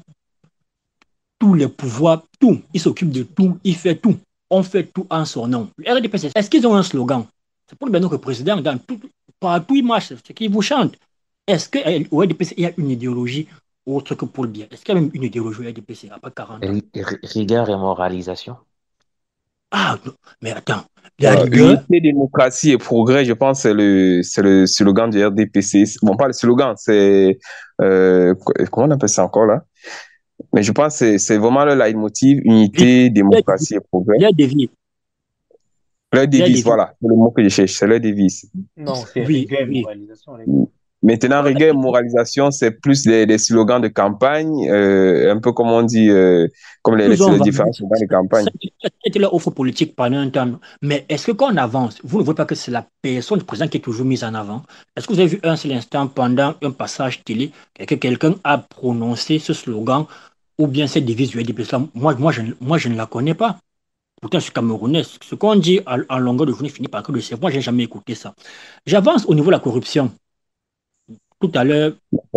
tous les pouvoirs, tout. Il s'occupe de tout, il fait tout. On fait tout en son nom. Le RDPC, est-ce qu'ils ont un slogan? C'est pour le notre président, partout il marche, c'est qu'il vous chante. Est-ce qu'au RDPC, il y a une idéologie autre que Paul Biya? Est-ce qu'il y a même une idéologie au RDPC après 40 ans? Rigueur et moralisation. Ah, non, mais attends, la rigueur, Unité, démocratie et progrès, je pense, c'est le slogan du RDPC. Bon, pas le slogan, c'est, comment on appelle ça encore là? Mais je pense que c'est vraiment le leitmotiv, unité, démocratie et progrès. leur devise, Leur leur devise, devise. voilà, c'est le mot que je cherche, c'est leur devise. Non, c'est Oui, rigueur et oui. moralisation, les gars. Maintenant, rigueur et moralisation, c'est plus des slogans de campagne, un peu comme on dit, comme Ils ont les vendu différents slogans de campagne. c'était leur offre politique pendant un temps. Mais est-ce que quand on avance, vous ne voyez pas que c'est la personne du président qui est toujours mise en avant? Est-ce que vous avez vu un seul instant pendant un passage télé que quelqu'un a prononcé ce slogan ou bien cette devise du RDP? Moi, je ne la connais pas. Pourtant, je suis camerounais. Ce qu'on dit en longueur de journée finit par que le cerveau. Moi, je n'ai jamais écouté ça. J'avance au niveau de la corruption. Tout à l'heure,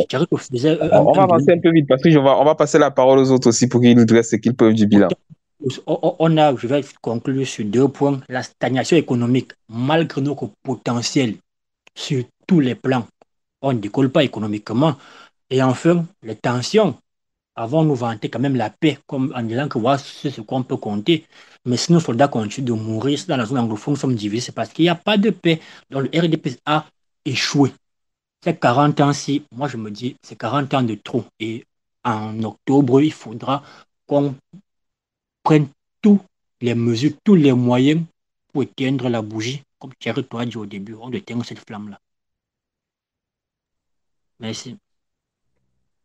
Thierry faisait On un va bilan. avancer un peu vite parce que on va passer la parole aux autres aussi pour qu'ils nous dressent ce qu'ils peuvent du bilan. Je vais conclure sur deux points. La stagnation économique, malgré notre potentiel sur tous les plans, on ne décolle pas économiquement. Et enfin, les tensions. Avant, nous vantait quand même la paix, comme en disant que voilà, c'est ce qu'on peut compter. Mais si nos soldats continuent de mourir, si dans la zone anglophone, nous sommes divisés, c'est parce qu'il n'y a pas de paix. Donc le RDP a échoué. Ces 40 ans-ci, moi je me dis, c'est 40 ans de trop. Et en octobre, il faudra qu'on prenne toutes les mesures, tous les moyens pour éteindre la bougie. Comme Thierry toi dit au début, on doit éteindre cette flamme-là. Merci.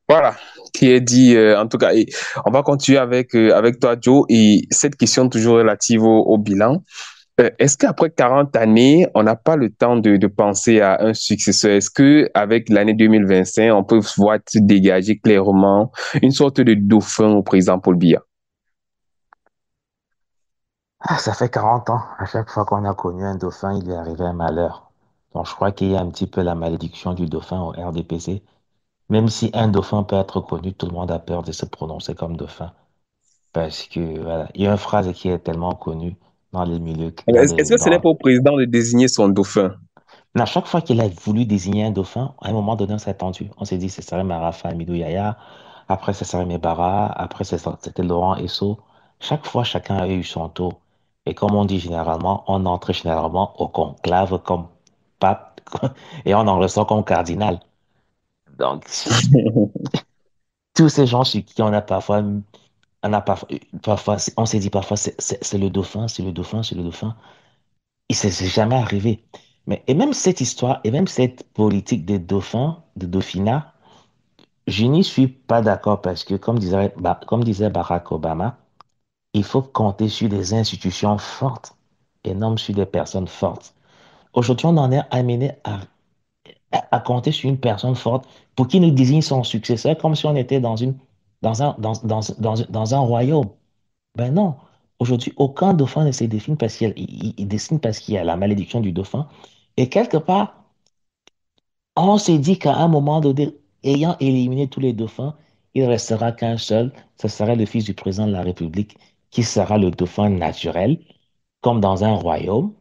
Voilà, qui est dit en tout cas. Et on va continuer avec toi, Joe. Et cette question toujours relative au bilan. Est-ce qu'après 40 années, on n'a pas le temps de penser à un successeur? Est-ce que avec l'année 2025, on peut voir se dégager clairement une sorte de dauphin au président Paul Biya? Ah, ça fait 40 ans. À chaque fois qu'on a connu un dauphin, il lui est arrivé un malheur. Donc, je crois qu'il y a un petit peu la malédiction du dauphin au RDPC. Même si un dauphin peut être connu, tout le monde a peur de se prononcer comme dauphin. Parce que, voilà, il y a une phrase qui est tellement connue dans les milieux, Est-ce que ce n'est pas au président de désigner son dauphin? mais à chaque fois qu'il a voulu désigner un dauphin, à un moment donné, on s'est attendu. On s'est dit, ce serait Marafa Amidou Yaya, après, ce serait Mebara, après, c'était Laurent Esso. Chaque fois, chacun a eu son tour. Et comme on dit généralement, on entre généralement au conclave comme pape et on en ressort comme cardinal. Donc, tous ces gens sur qui on a parfois, on s'est dit parfois, c'est le dauphin, c'est le dauphin, c'est le dauphin. Et c'est jamais arrivé. Mais, et même cette histoire, et même cette politique des dauphins, de dauphinat, je n'y suis pas d'accord parce que, comme disait Barack Obama, il faut compter sur des institutions fortes et non sur des personnes fortes. Aujourd'hui, on en est amené à compter sur une personne forte pour qu'il nous désigne son successeur comme si on était dans un royaume. Ben non. Aujourd'hui, aucun dauphin ne se définit parce il dessine parce qu'il y a la malédiction du dauphin. Et quelque part, on s'est dit qu'à un moment donné, ayant éliminé tous les dauphins, il restera qu'un seul, ce sera le fils du président de la République, qui sera le dauphin naturel, comme dans un royaume,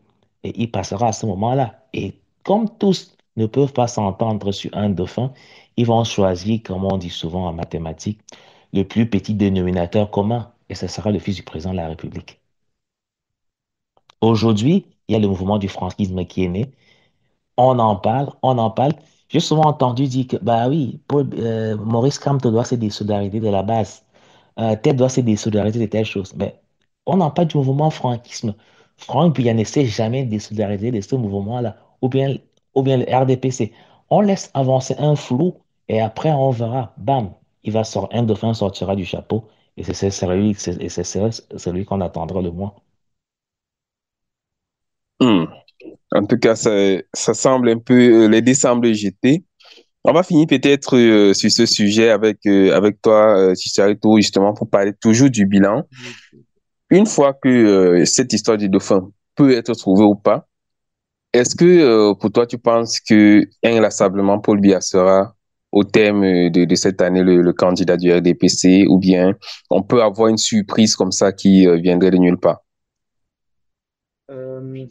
et il passera à ce moment-là. Et comme tous ne peuvent pas s'entendre sur un dauphin, ils vont choisir, comme on dit souvent en mathématiques, le plus petit dénominateur commun, et ce sera le fils du président de la République. Aujourd'hui, il y a le mouvement du franquisme qui est né. On en parle, on en parle. J'ai souvent entendu dire que, bah oui, Maurice Kamto doit se désolidariser de la base. Tel doit se désolidariser de telle chose. Mais on en parle du mouvement franquisme. Franck Biya ne s'est jamais désolidarisé de ce mouvement-là. Ou bien le RDPC. On laisse avancer un flou et après on verra. Bam, un dauphin sortira du chapeau et c'est celui qu'on attendra le moins. Hmm. En tout cas, ça semble un peu, les dés semblent jetés. On va finir peut-être sur ce sujet avec toi, Chicharito, justement, pour parler toujours du bilan. Une fois que cette histoire du dauphin peut être trouvée ou pas, est-ce que pour toi, tu penses que inlassablement Paul Biya sera au terme de cette année le candidat du RDPC ou bien on peut avoir une surprise comme ça qui viendrait de nulle part? Euh,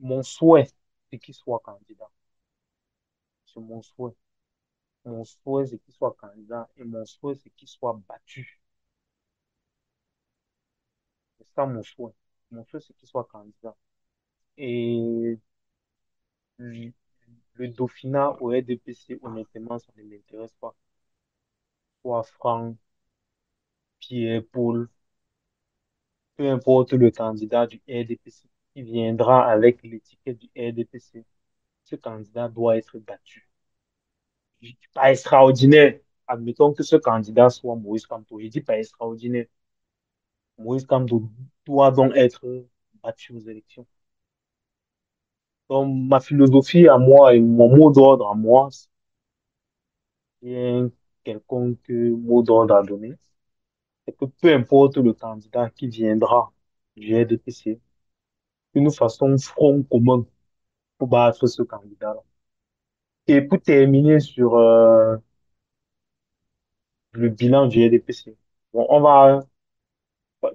mon souhait, c'est qu'il soit candidat. C'est mon souhait. Mon souhait, c'est qu'il soit candidat et mon souhait, c'est qu'il soit battu. C'est ça mon souhait. Mon souhait, c'est qu'il soit candidat. Et le le Dauphinat au RDPC, honnêtement, ça ne m'intéresse pas. Soit Franck, Pierre, Paul, peu importe le candidat du RDPC qui viendra avec l'étiquette du RDPC, ce candidat doit être battu. Je dis pas extraordinaire. Admettons que ce candidat soit Maurice Kamto. Je dis pas extraordinaire. Maurice Kamto doit donc être battu aux élections. Donc, ma philosophie à moi et mon mot d'ordre à moi, c'est un quelconque mot d'ordre à donner. C'est que peu importe le candidat qui viendra du RDPC, que nous fassons front commun pour battre ce candidat-là. Et pour terminer sur le bilan du RDPC, bon,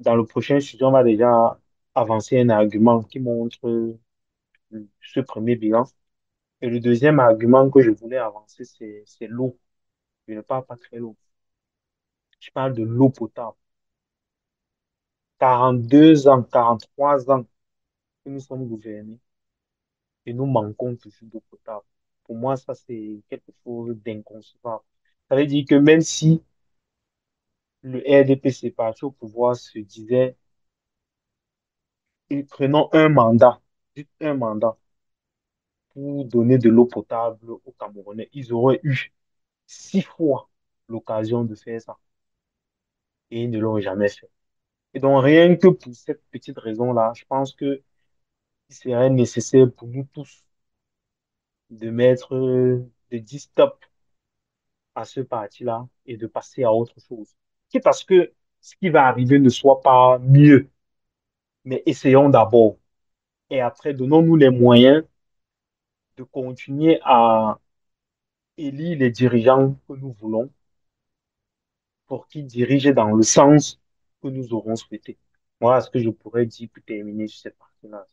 dans le prochain sujet, on va déjà avancer un argument qui montre ce premier bilan. Et le deuxième argument que je voulais avancer, c'est l'eau. Je ne parle pas très l'eau. Je parle de l'eau potable. 42 ans, 43 ans que nous sommes gouvernés et nous manquons toujours d'eau potable. Pour moi, ça, c'est quelque chose d'inconcevable. Ça veut dire que même si le RDPC parti au pouvoir se disait, et prenons un mandat, juste un mandat, pour donner de l'eau potable aux Camerounais, ils auraient eu 6 fois l'occasion de faire ça et ils ne l'ont jamais fait. Et donc, rien que pour cette petite raison-là, je pense que il serait nécessaire pour nous tous de mettre, de dire stop à ce parti-là et de passer à autre chose. C'est parce que ce qui va arriver ne soit pas mieux, mais essayons d'abord. Et après, donnons-nous les moyens de continuer à élire les dirigeants que nous voulons pour qu'ils dirigent dans le sens que nous aurons souhaité. Voilà ce que je pourrais dire pour terminer sur cette partie-là.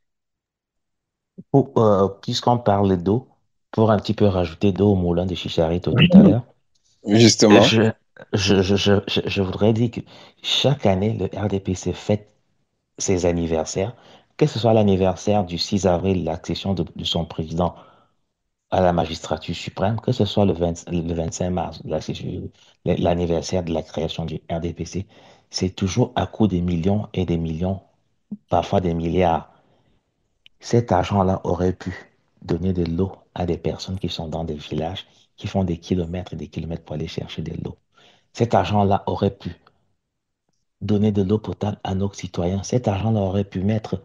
Puisqu'on parle d'eau, pour un petit peu rajouter d'eau au moulin de Chicharito tout à l'heure, Justement. je, je voudrais dire que chaque année, le RDPC fête ses anniversaires, que ce soit l'anniversaire du 6 avril, l'accession de son président à la magistrature suprême, que ce soit le 25 mars, l'anniversaire de la création du RDPC, c'est toujours à coup de millions et des millions, parfois des milliards. Cet argent-là aurait pu donner de l'eau à des personnes qui sont dans des villages, qui font des kilomètres et des kilomètres pour aller chercher de l'eau. Cet argent-là aurait pu donner de l'eau potable à nos citoyens. Cet argent-là aurait pu mettre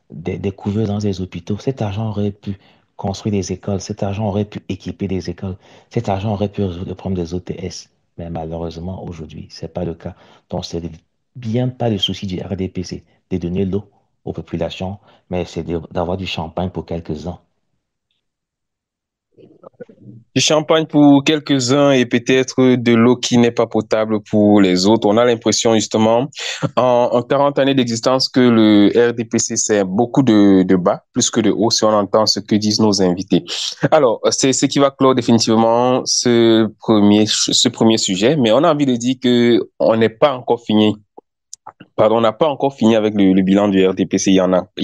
des couveuses dans des hôpitaux. Cet argent aurait pu construire des écoles. Cet argent aurait pu équiper des écoles. Cet argent aurait pu résoudre le problème des OTS. Mais malheureusement, aujourd'hui, ce n'est pas le cas. Donc, c'est bien pas le souci du RDPC de donner l'eau aux populations, mais c'est d'avoir du champagne pour quelques-uns. Du champagne pour quelques-uns et peut-être de l'eau qui n'est pas potable pour les autres. On a l'impression justement, en 40 années d'existence, que le RDPC, c'est beaucoup de bas, plus que de haut, si on entend ce que disent nos invités. Alors, c'est ce qui va clore définitivement ce premier sujet, mais on a envie de dire que on n'est pas encore fini. Pardon, on n'a pas encore fini avec le bilan du RDPC. Il y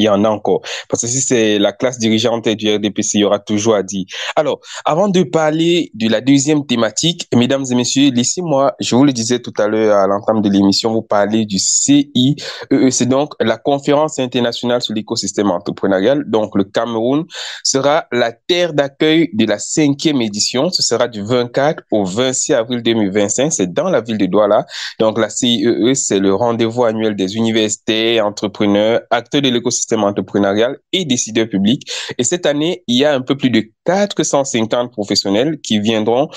en a encore. Parce que si c'est la classe dirigeante du RDPC, il y aura toujours à dire. Alors, avant de parler de la deuxième thématique, mesdames et messieurs, laissez-moi, je vous le disais tout à l'heure à l'entame de l'émission, vous parler du CIEE. C'est donc la Conférence internationale sur l'écosystème entrepreneurial. Donc, le Cameroun sera la terre d'accueil de la 5e édition. Ce sera du 24 au 26 avril 2025. C'est dans la ville de Douala. Donc, la CIEE, c'est le rendez-vous annuel des universités, entrepreneurs, acteurs de l'écosystème entrepreneurial et décideurs publics. Et cette année, il y a un peu plus de 450 professionnels qui viendront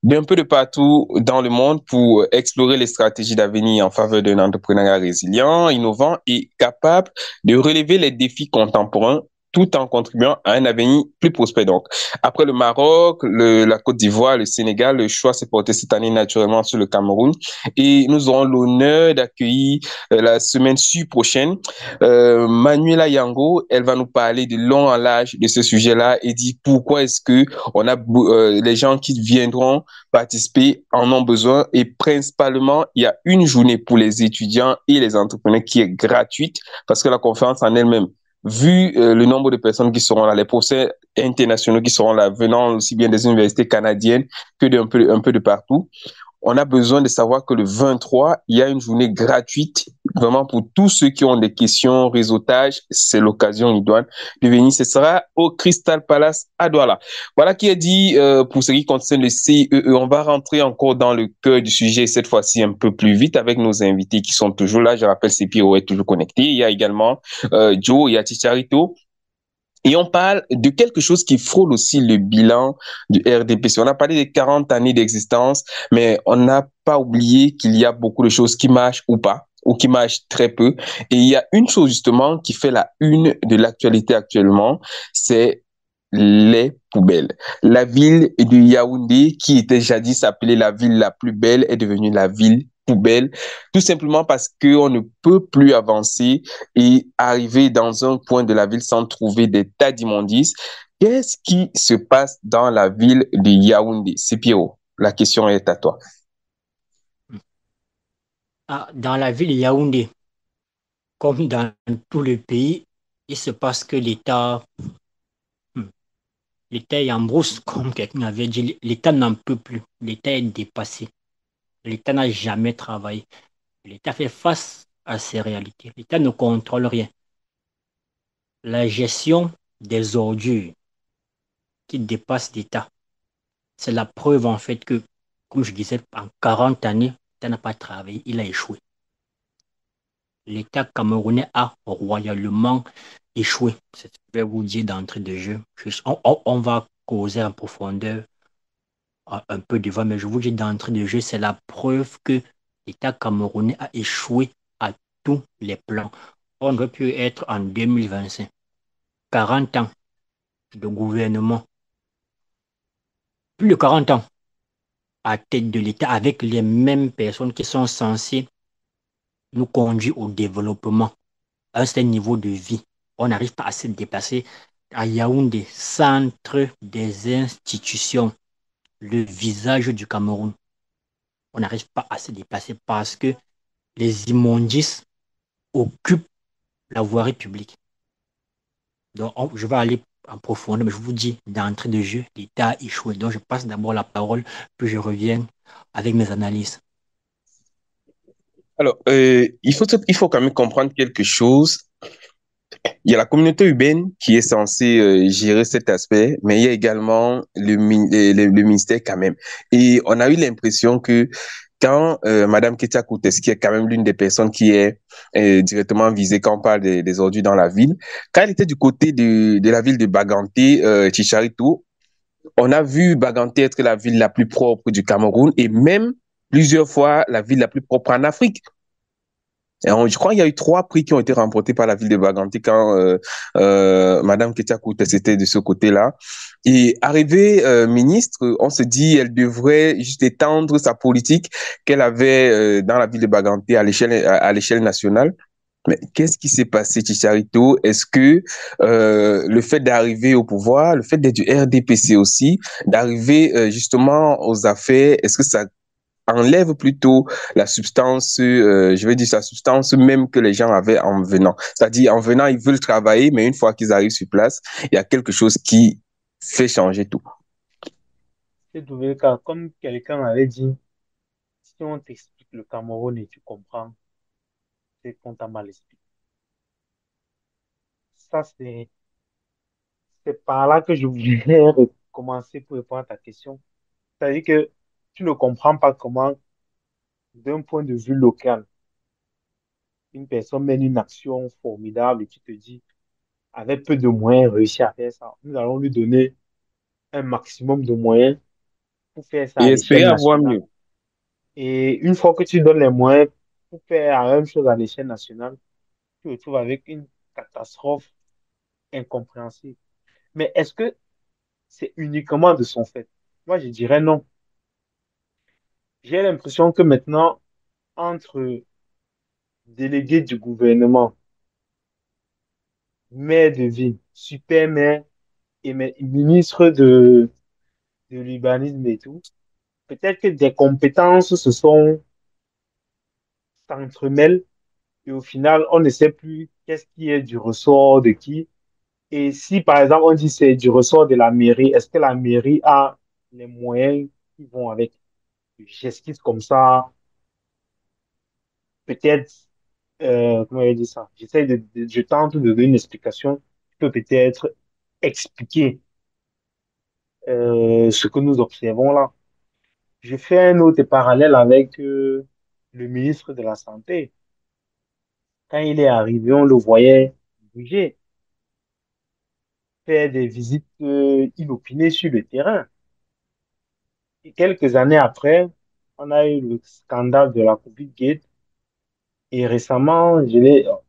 d'un peu de partout dans le monde pour explorer les stratégies d'avenir en faveur d'un entrepreneuriat résilient, innovant et capable de relever les défis contemporains tout en contribuant à un avenir plus prospère. Donc, après le Maroc, la Côte d'Ivoire, le Sénégal, le choix s'est porté cette année naturellement sur le Cameroun et nous aurons l'honneur d'accueillir la semaine prochaine Manuela Yango. Elle va nous parler de long en large de ce sujet-là et dire pourquoi est-ce que on a les gens qui viendront participer en ont besoin et principalement il y a une journée pour les étudiants et les entrepreneurs qui est gratuite parce que la conférence en elle-même, vu le nombre de personnes qui seront là, les professeurs internationaux qui seront là, venant aussi bien des universités canadiennes que un peu de partout, on a besoin de savoir que le 23, il y a une journée gratuite, vraiment pour tous ceux qui ont des questions, réseautage, c'est l'occasion idoine de venir. Ce sera au Crystal Palace à Douala. Voilà qui est dit pour ce qui concerne le CIEE. On va rentrer encore dans le cœur du sujet, cette fois-ci un peu plus vite avec nos invités qui sont toujours là. Je rappelle, CPO est toujours connecté. Il y a également Joe, il y a Chicharito. Et on parle de quelque chose qui frôle aussi le bilan du RDPC. On a parlé des 40 années d'existence, mais on n'a pas oublié qu'il y a beaucoup de choses qui marchent ou pas, ou qui marchent très peu. Et il y a une chose justement qui fait la une de l'actualité actuellement, c'est les poubelles. La ville de Yaoundé, qui était jadis appelée la ville la plus belle, est devenue la ville poubelle, tout simplement parce qu'on ne peut plus avancer et arriver dans un coin de la ville sans trouver des tas d'immondices. Qu'est-ce qui se passe dans la ville de Yaoundé? C'est Pierrot. La question est à toi. Dans la ville de Yaoundé, comme dans tout le pays, il se passe que hmm, l'État est en brousse, comme quelqu'un avait dit. L'État n'en peut plus. L'État est dépassé. L'État n'a jamais travaillé. L'État fait face à ces réalités. L'État ne contrôle rien. La gestion des ordures qui dépasse l'État, c'est la preuve en fait que, comme je disais, en 40 années, l'État n'a pas travaillé, il a échoué. L'État camerounais a royalement échoué. Je vais vous dire d'entrée de jeu. On va causer en profondeur un peu devant, mais je vous dis d'entrée de jeu, c'est la preuve que l'État camerounais a échoué à tous les plans. On aurait pu être en 2025. 40 ans de gouvernement, plus de 40 ans à tête de l'État avec les mêmes personnes qui sont censées nous conduire au développement, à un certain niveau de vie. On n'arrive pas à se déplacer à Yaoundé, centre des institutions, le visage du Cameroun. On n'arrive pas à se déplacer parce que les immondices occupent la voirie publique. Donc, je vais aller en profondeur, mais je vous dis, d'entrée de jeu, l'État a échoué. Donc, je passe d'abord la parole, puis je reviens avec mes analyses. Alors, il faut quand même comprendre quelque chose. Il y a la communauté urbaine qui est censée gérer cet aspect, mais il y a également le ministère quand même. Et on a eu l'impression que quand Madame Ketia Koutes, qui est quand même l'une des personnes qui est directement visée quand on parle des ordures dans la ville, quand elle était du côté de la ville de Baganté, Chicharito, on a vu Baganté être la ville la plus propre du Cameroun et même plusieurs fois la ville la plus propre en Afrique. Je crois qu'il y a eu 3 prix qui ont été remportés par la ville de Baganté quand Madame Ketia Koutes était de ce côté-là. Et arrivée ministre, on se dit elle devrait juste étendre sa politique qu'elle avait dans la ville de Baganté à l'échelle nationale. Mais qu'est-ce qui s'est passé, Chicharito? Est-ce que le fait d'arriver au pouvoir, le fait d'être du RDPC aussi, d'arriver justement aux affaires, est-ce que ça enlève plutôt la substance, je vais dire la substance même que les gens avaient en venant. C'est-à-dire, en venant, ils veulent travailler, mais une fois qu'ils arrivent sur place, il y a quelque chose qui fait changer tout. C'est trouvé car, comme quelqu'un avait dit, si on t'explique le Cameroun et tu comprends, c'est qu'on t'a mal expliqué. Ça, c'est par là que je voulais commencer pour répondre à ta question. C'est-à-dire que tu ne comprends pas comment, d'un point de vue local, une personne mène une action formidable et tu te dis, avec peu de moyens, réussit à faire ça. Nous allons lui donner un maximum de moyens pour faire ça à Et l'échelle espérer avoir nationale. mieux. Et une fois que tu donnes les moyens pour faire la même chose à l'échelle nationale, tu te retrouves avec une catastrophe incompréhensible. Mais est-ce que c'est uniquement de son fait? Moi, je dirais non. J'ai l'impression que maintenant, entre délégués du gouvernement, maire de ville, super maire et ministre de l'urbanisme et tout, peut-être que des compétences s'entremêlent et au final, on ne sait plus qu'est-ce qui est du ressort de qui. Et si, par exemple, on dit c'est du ressort de la mairie, est-ce que la mairie a les moyens qui vont avec? J'esquisse comme ça, peut-être, comment il dit ça? Je tente de donner une explication qui peut peut-être expliquer ce que nous observons là. Je fais un autre parallèle avec le ministre de la Santé. Quand il est arrivé, on le voyait bouger, faire des visites inopinées sur le terrain. Et quelques années après, on a eu le scandale de la Covid-Gate. Et récemment,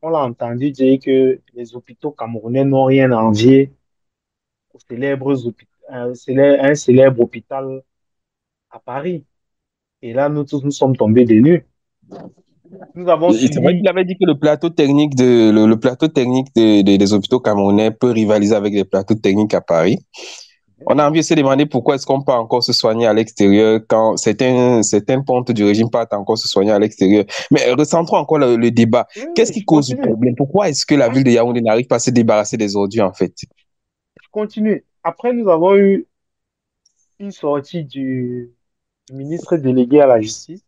on l'a entendu dire que les hôpitaux camerounais n'ont rien à envier aux un célèbre hôpital à Paris. Et là, nous tous, nous sommes tombés des nues. Nous avons Et c'est vrai suivi. qu'il avait dit que le plateau technique des hôpitaux camerounais peut rivaliser avec les plateaux techniques à Paris. On a envie de se demander pourquoi est-ce qu'on peut encore se soigner à l'extérieur quand certaines pontes du régime partent encore se soigner à l'extérieur. Mais recentrons encore le débat. Oui, Qu'est-ce oui, qui je cause le continue. problème? Pourquoi est-ce que la Moi, ville de Yaoundé n'arrive pas à se débarrasser des ordures, en fait? je continue. Après, nous avons eu une sortie du ministre délégué à la justice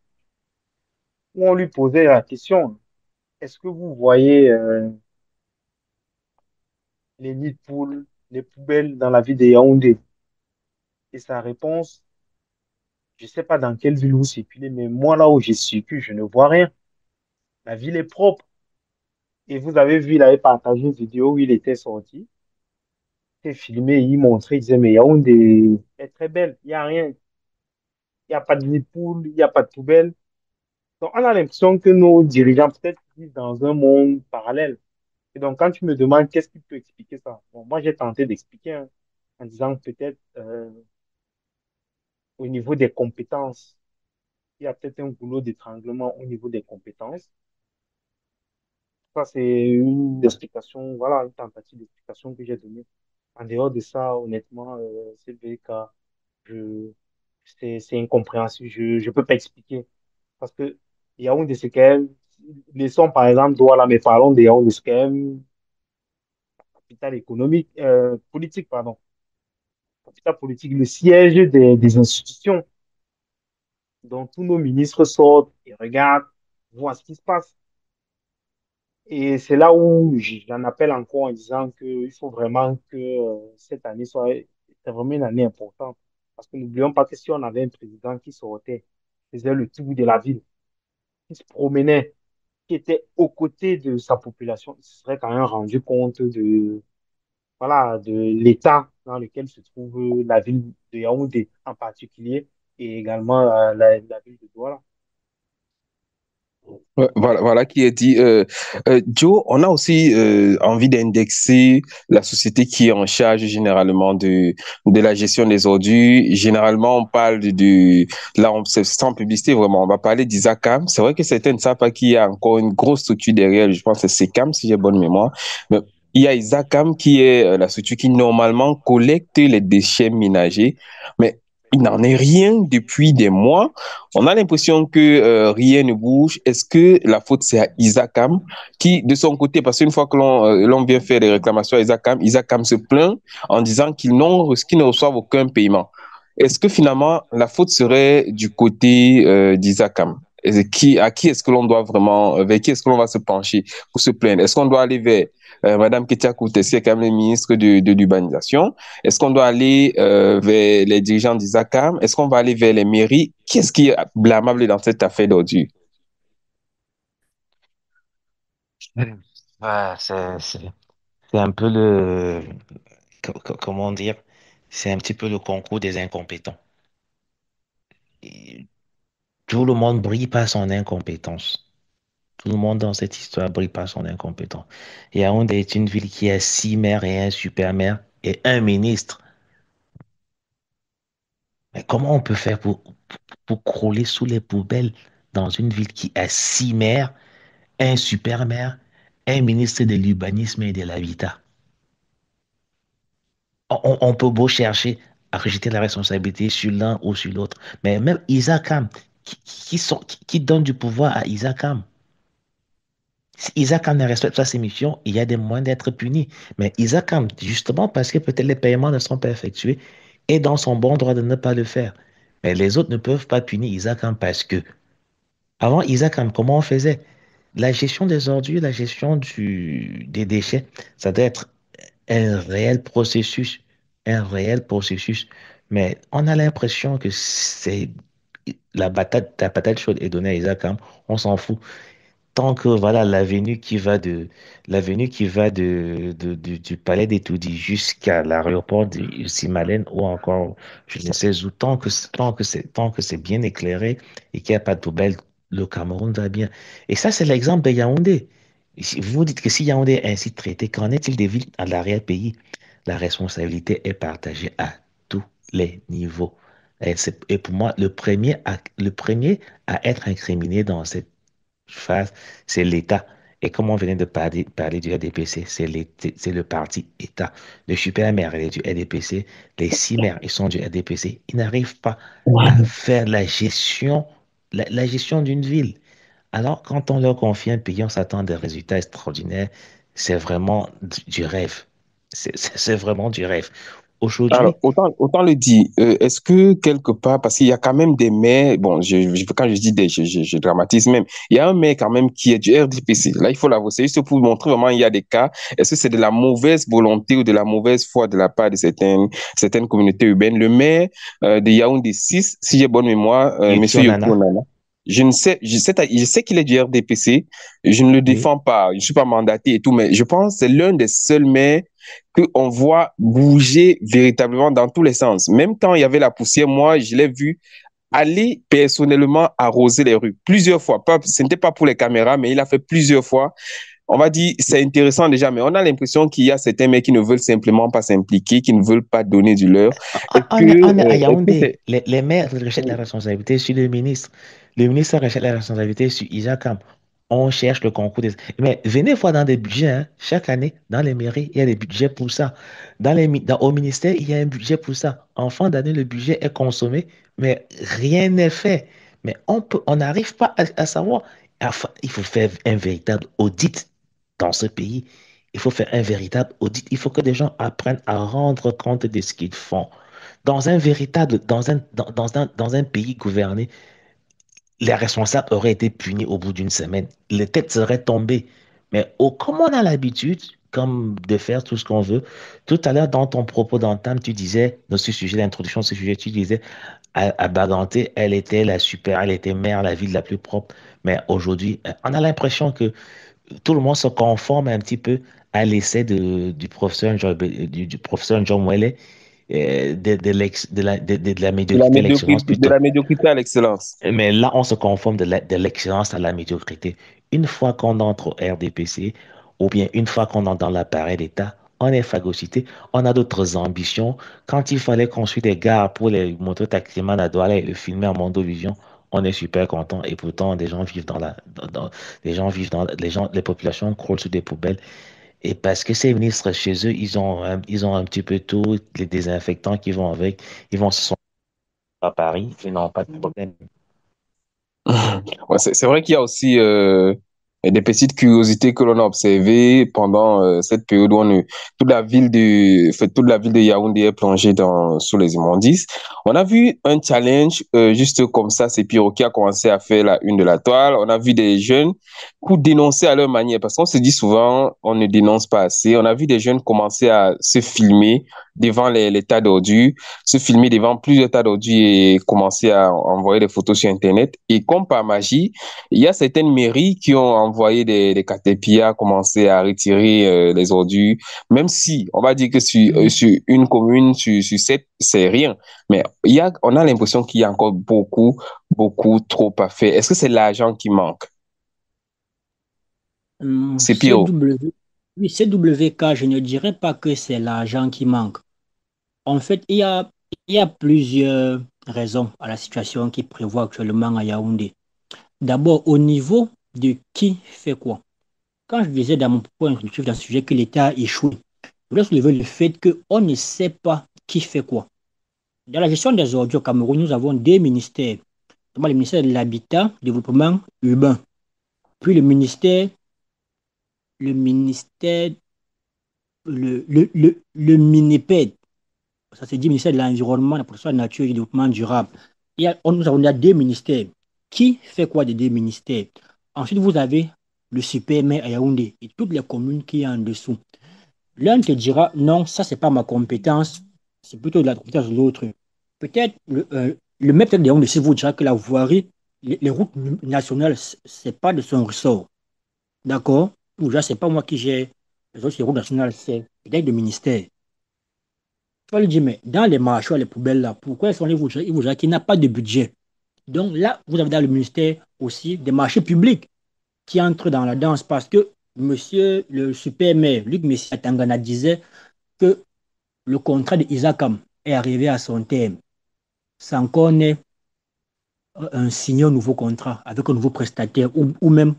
où on lui posait la question, est-ce que vous voyez les nids de poules, les poubelles dans la ville de Yaoundé? Et sa réponse, je ne sais pas dans quelle ville vous circulez, mais moi, là où je circule, je ne vois rien. La ville est propre. Et vous avez vu, il avait partagé une vidéo où il était sorti, il était filmé, il montrait, il disait, mais Yaoundé est très belle, il n'y a rien. Il n'y a pas de nid de poule, il n'y a pas de poubelle. Donc, on a l'impression que nos dirigeants, peut-être, vivent dans un monde parallèle. Et donc, quand tu me demandes qu'est-ce qui peut expliquer ça, bon, moi, j'ai tenté d'expliquer hein, en disant que peut-être au niveau des compétences, il y a peut-être un goulot d'étranglement au niveau des compétences. Ça, c'est une explication, voilà, une tentative d'explication que j'ai donnée. En dehors de ça, honnêtement, c'est BK, je, c'est incompréhensible. Je peux pas expliquer. Parce que Yaoundé, c'est quand même, laissons par exemple Douala, mais parlons de Yaoundé, c'est quand même capital économique, politique, pardon. Capital politique, le siège des institutions dont tous nos ministres sortent et regardent, voient ce qui se passe. Et c'est là où j'en appelle encore en disant qu'il faut vraiment que cette année soit c'est vraiment une année importante. Parce que n'oublions pas que si on avait un président qui sortait, faisait le tour de la ville, qui se promenait, qui était aux côtés de sa population, il se serait quand même rendu compte voilà, de l'état dans lequel se trouve la ville de Yaoundé en particulier et également la ville de Douala. Ouais, voilà, voilà qui est dit. Joe, on a aussi envie d'indexer la société qui est en charge généralement de la gestion des ordures. Généralement, on parle là, c'est sans publicité vraiment. On va parler d'ISACAM. C'est vrai que certains ne savent pas qu'il y a encore une grosse structure derrière. Je pense que c'est SECAM, si j'ai bonne mémoire. Mais il y a ISACAM qui est la structure qui normalement collecte les déchets ménagers. Mais il n'en est rien depuis des mois. On a l'impression que rien ne bouge. Est-ce que la faute c'est à Isacam qui, de son côté, parce qu'une fois que l'on vient faire des réclamations à Isacam, Isacam se plaint en disant qu'ils ne reçoivent aucun paiement. Est-ce que finalement la faute serait du côté d'Isacam? À qui est-ce que l'on doit vraiment, vers qui est-ce que l'on va se pencher pour se plaindre? Est-ce qu'on doit aller vers Madame Ketia Koutessi, qui est quand même le ministre de l'urbanisation? Est-ce qu'on doit aller vers les dirigeants d'ISACAM? Est-ce qu'on va aller vers les mairies? Qu'est-ce qui est blâmable dans cette affaire d'ordure? Ah, c'est un peu comment dire, c'est un petit peu le concours des incompétents. Et tout le monde brille par son incompétence. Tout le monde dans cette histoire brille par son incompétence. Yaoundé est une ville qui a 6 maires et un super maire et un ministre. Mais comment on peut faire pour crouler sous les poubelles dans une ville qui a 6 maires, un super maire, un ministre de l'urbanisme et de l'habitat? On peut beau chercher à rejeter la responsabilité sur l'un ou sur l'autre, mais même Isakam, qui donne du pouvoir à Isakam. Si Isakam ne respecte pas ses missions, il y a des moyens d'être puni. Mais Isakam, justement parce que peut-être les paiements ne sont pas effectués, est dans son bon droit de ne pas le faire. Mais les autres ne peuvent pas punir Isakam parce que, avant Isakam, comment on faisait? La gestion des ordures, la gestion des déchets, ça doit être un réel processus, un réel processus. Mais on a l'impression que c'est la patate chaude est donnée à Isaac, hein. On s'en fout. Tant que voilà l'avenue qui va du palais d'Etoudi jusqu'à l'aéroport de Simalène ou encore je ne sais où, tant que c'est bien éclairé et qu'il n'y a pas de poubelle, le Cameroun va bien. Et ça, c'est l'exemple de Yaoundé. Vous dites que si Yaoundé est ainsi traité, qu'en est-il des villes à l'arrière-pays? La responsabilité est partagée à tous les niveaux. Et pour moi, le premier à être incriminé dans cette phase, c'est l'État. Et comme on venait de parler du RDPC, c'est le parti État. Le super maire, il est du RDPC. Les 6 maires, ils sont du RDPC. Ils n'arrivent pas à faire la gestion d'une ville. Alors, quand on leur confie un pays, on s'attend à des résultats extraordinaires. C'est vraiment du rêve. C'est vraiment du rêve. Alors, Aujourd'hui, autant le dire, est-ce que quelque part, parce qu'il y a quand même des maires, bon, quand je dis des, je dramatise même, il y a un maire quand même qui est du RDPC. Là, il faut l'avouer, c'est juste pour montrer vraiment il y a des cas. Est-ce que c'est de la mauvaise volonté ou de la mauvaise foi de la part de certaines communautés urbaines? Le maire de Yaoundé 6, si j'ai bonne mémoire, Yuki Monsieur Yoko Onana, Nana, je sais qu'il est du RDPC, je ne le oui, défends pas, je ne suis pas mandaté et tout, mais je pense que c'est l'un des seuls maires qu'on voit bouger véritablement dans tous les sens. Même quand il y avait la poussière, moi, je l'ai vu aller personnellement arroser les rues plusieurs fois. Ce n'était pas pour les caméras, mais il a fait plusieurs fois. On va dire, c'est intéressant déjà, mais on a l'impression qu'il y a certains mecs qui ne veulent simplement pas s'impliquer, qui ne veulent pas donner du leur. on est à Est-ce que Yaoundé. c'est... Les maires rejettent la responsabilité sur le ministre. Le ministre rejette la responsabilité sur Isakam. On cherche le concours des... Mais venez voir dans des budgets, hein. Chaque année, dans les mairies, il y a des budgets pour ça. Au ministère, il y a un budget pour ça. En fin d'année, le budget est consommé, mais rien n'est fait. Mais on n'arrive pas à savoir. Enfin, il faut faire un véritable audit dans ce pays. Il faut faire un véritable audit. Il faut que des gens apprennent à rendre compte de ce qu'ils font. Dans un pays gouverné, les responsables auraient été punis au bout d'une semaine. Les têtes seraient tombées. Mais comme on a l'habitude, comme de faire tout ce qu'on veut, tout à l'heure dans ton propos d'entame, tu disais, dans ce sujet, l'introduction de ce sujet, tu disais, à Baganté, elle était maire, la ville la plus propre. Mais aujourd'hui, on a l'impression que tout le monde se conforme un petit peu à l'essai du professeur John Mwele de la médiocrité à l'excellence De plutôt. la médiocrité à l'excellence. Mais là, on se conforme de l'excellence à la médiocrité. Une fois qu'on entre au RDPC, ou bien une fois qu'on entre dans l'appareil d'État, on est phagocyté, on a d'autres ambitions. Quand il fallait construire des gares pour les mototaximans à Douala et le filmer en Mondovision, on est super content. Et pourtant, des gens vivent les gens vivent les populations croulent sous des poubelles. Et parce que ces ministres chez eux, ils ont un petit peu tout, les désinfectants qui vont avec, ils vont se sentir à Paris, ils n'ont pas de problème. Ouais, c'est vrai qu'il y a aussi des petites curiosités que l'on a observées pendant cette période où toute la ville de Yaoundé est plongée sous les immondices. On a vu un challenge juste comme ça, c'est Piro qui a commencé à faire la une de la toile. On a vu des jeunes pour dénoncer à leur manière, parce qu'on se dit souvent, on ne dénonce pas assez. On a vu des jeunes commencer à se filmer devant les tas d'ordures, se filmer devant plusieurs tas d'ordures et commencer à envoyer des photos sur Internet. Et comme par magie, il y a certaines mairies qui ont envoyé des caterpillars commencer à retirer les ordures, même si on va dire que sur une commune, sur 7, c'est rien. Mais on a l'impression qu'il y a encore beaucoup trop à faire. Est-ce que c'est l'argent qui manque? C'est pire. CW, oui, CWK, je ne dirais pas que c'est l'argent qui manque. En fait, il y a plusieurs raisons à la situation qui prévoit actuellement à Yaoundé. D'abord, au niveau de qui fait quoi. Quand je disais dans mon point introductif dans ce sujet que l'État a échoué, je voulais soulever le fait qu'on ne sait pas qui fait quoi. Dans la gestion des ordures au Cameroun, nous avons des ministères, notamment le ministère de l'Habitat, du Développement urbain, puis le ministère, le MINEPED, ça se dit ministère de l'Environnement, de la Protection de la Nature et du Développement durable. Nous avons deux ministères. Qui fait quoi des deux ministères? Ensuite, vous avez le super-maire à Yaoundé et toutes les communes qui sont en dessous. L'un te dira, non, ça, c'est pas ma compétence, c'est plutôt de la compétence de l'autre. Peut-être le maire de Yaoundé vous dira que la voirie, les routes nationales, c'est pas de son ressort. D'accord? Ou déjà, c'est pas moi qui gère les autres routes nationales, c'est peut-être le ministère. Tu vas lui dire, mais dans les marchés, les poubelles là, pourquoi ils vous diront qu'il n'a pas de budget? Donc là, vous avez dans le ministère aussi des marchés publics qui entrent dans la danse parce que monsieur le super-maire, Luc Messia Tangana, disait que le contrat de Isakam est arrivé à son terme. Sans qu'on ait un signé un nouveau contrat avec un nouveau prestataire ou même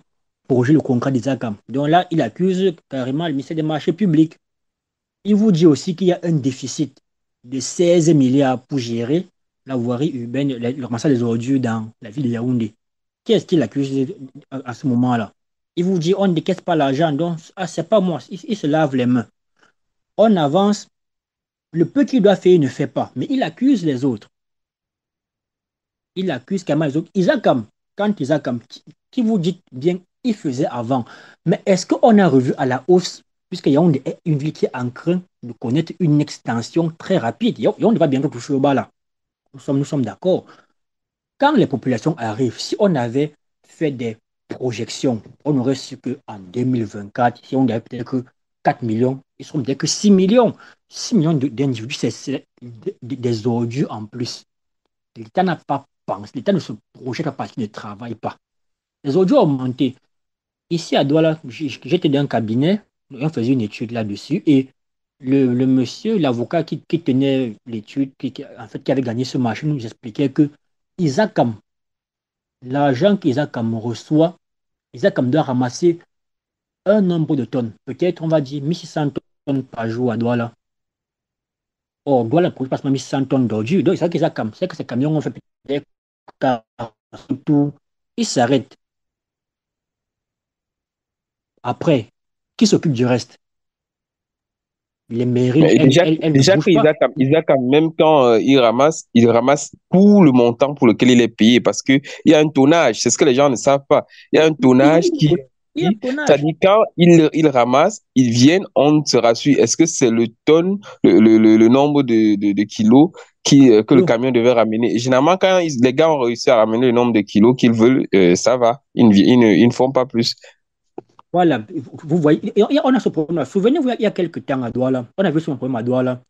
projet le contrat d'Isakam. Donc là, il accuse carrément le ministère des marchés publics. Il vous dit aussi qu'il y a un déficit de 16 milliards pour gérer la voirie urbaine, le ramassage des ordures dans la ville de Yaoundé. Qu'est-ce qu'il accuse à ce moment-là? Il vous dit on ne décaisse pas l'argent, donc ah, c'est pas moi, il se lave les mains. On avance, le peu qu'il doit faire, il ne fait pas, mais il accuse les autres. Il accuse carrément les autres. Isakam, quand Isakam, qui vous dit bien, il faisait avant, mais est-ce qu'on a revu à la hausse, puisque Yaoundé est une ville qui est en train de connaître une extension très rapide. Yaoundé va bientôt toucher au bas là. Nous sommes d'accord. Quand les populations arrivent, si on avait fait des projections, on aurait su qu'en 2024, si on avait peut-être que 4 millions, ils seront peut-être que 6 millions. 6 millions d'individus, c'est des ordures en plus. L'État n'a pas pensé, l'État ne se projette pas parce qu'il ne travaille pas. Les ordures ont augmenté. Ici à Douala, j'étais dans un cabinet, on faisait une étude là-dessus et le monsieur, l'avocat qui tenait l'étude, en fait, qui avait gagné ce marché, nous expliquait que Isakam, l'argent qu'Isakam reçoit, Isakam doit ramasser un nombre de tonnes. Peut-être, on va dire, 1600 tonnes par jour à Douala. Or, Douala produit pas seulement 1600 tonnes d'ordures. Donc, c'est que ces camions ont fait peut-être tout. Ils s'arrêtent. Après, qui s'occupe du reste? Les mairies, Mais elles ne déjà bougent que pas. Isaac, même quand il ramasse tout le montant pour lequel il est payé parce que il y a un tonnage, c'est ce que les gens ne savent pas. Il y a un tonnage Oui, il y a un tonnage. c'est-à-dire quand il ramasse, ils viennent, on se rassure. Est-ce que c'est le tonne, le nombre de kilos que le camion devait ramener? Et généralement, quand les gars ont réussi à ramener le nombre de kilos qu'ils veulent, ça va. Ils ne font pas plus. Voilà, vous voyez, on a ce problème-là. Souvenez-vous, il y a quelques temps à Douala, on a vu ce problème à Douala.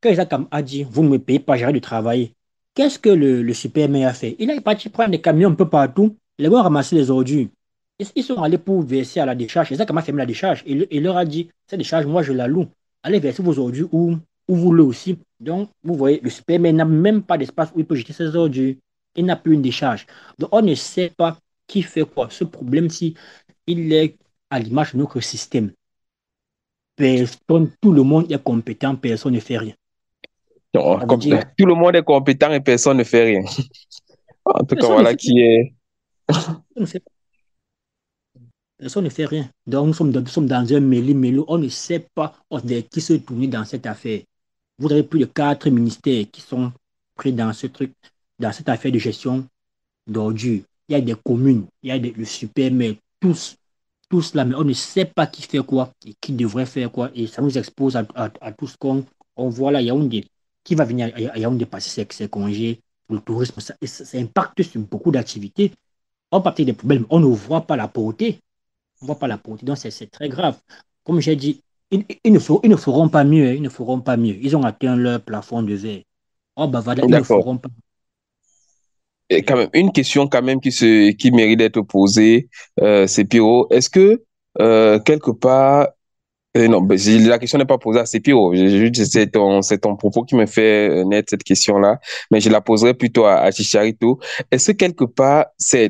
quand Isaac a dit, vous ne me payez pas, j'arrête de travailler, qu'est-ce que le super maire a fait? Il est parti prendre des camions un peu partout, les gars ont ramassé les ordures. Ils sont allés pour verser à la décharge. Isaac a fermé la décharge. Il leur a dit, cette décharge, moi, je la loue. Allez verser vos ordures où vous le aussi. Donc, vous voyez, le super maire n'a même pas d'espace où il peut jeter ses ordures. Il n'a plus une décharge. Donc, on ne sait pas qui fait quoi. Ce problème-ci, il est à l'image de notre système. Personne, tout le monde est compétent, personne ne fait rien. Non, Ça veut dire, tout le monde est compétent et personne ne fait rien. En tout cas, personne ne voilà fait, qui est. personne ne fait rien. Donc, nous sommes dans un mêlé-mêlé. On ne sait pas vers qui se tourner dans cette affaire. Vous avez plus de 4 ministères qui sont pris dans ce truc, dans cette affaire de gestion d'ordures. Il y a des communes, il y a le super maire, tous là, mais on ne sait pas qui fait quoi et qui devrait faire quoi. Et ça nous expose à tout ce qu'on voit là. Yaoundé, qui va venir à Yaoundé passer ses congés pour le tourisme. Ça impacte sur beaucoup d'activités. On parle des problèmes, on ne voit pas la portée. On ne voit pas la portée. Donc, c'est très grave. Comme j'ai dit, ils ne feront pas mieux. Ils ne feront pas mieux. Ils ont atteint leur plafond de verre. Oh, Bavada, ils ne D'accord. feront pas. Et quand même, une question quand même qui mérite d'être posée, c'est Pierrot. Est-ce que quelque part, non, la question n'est pas posée à Sepiro. C'est ton propos qui me fait naître cette question-là, mais je la poserai plutôt à Chicharito. Est-ce que quelque part,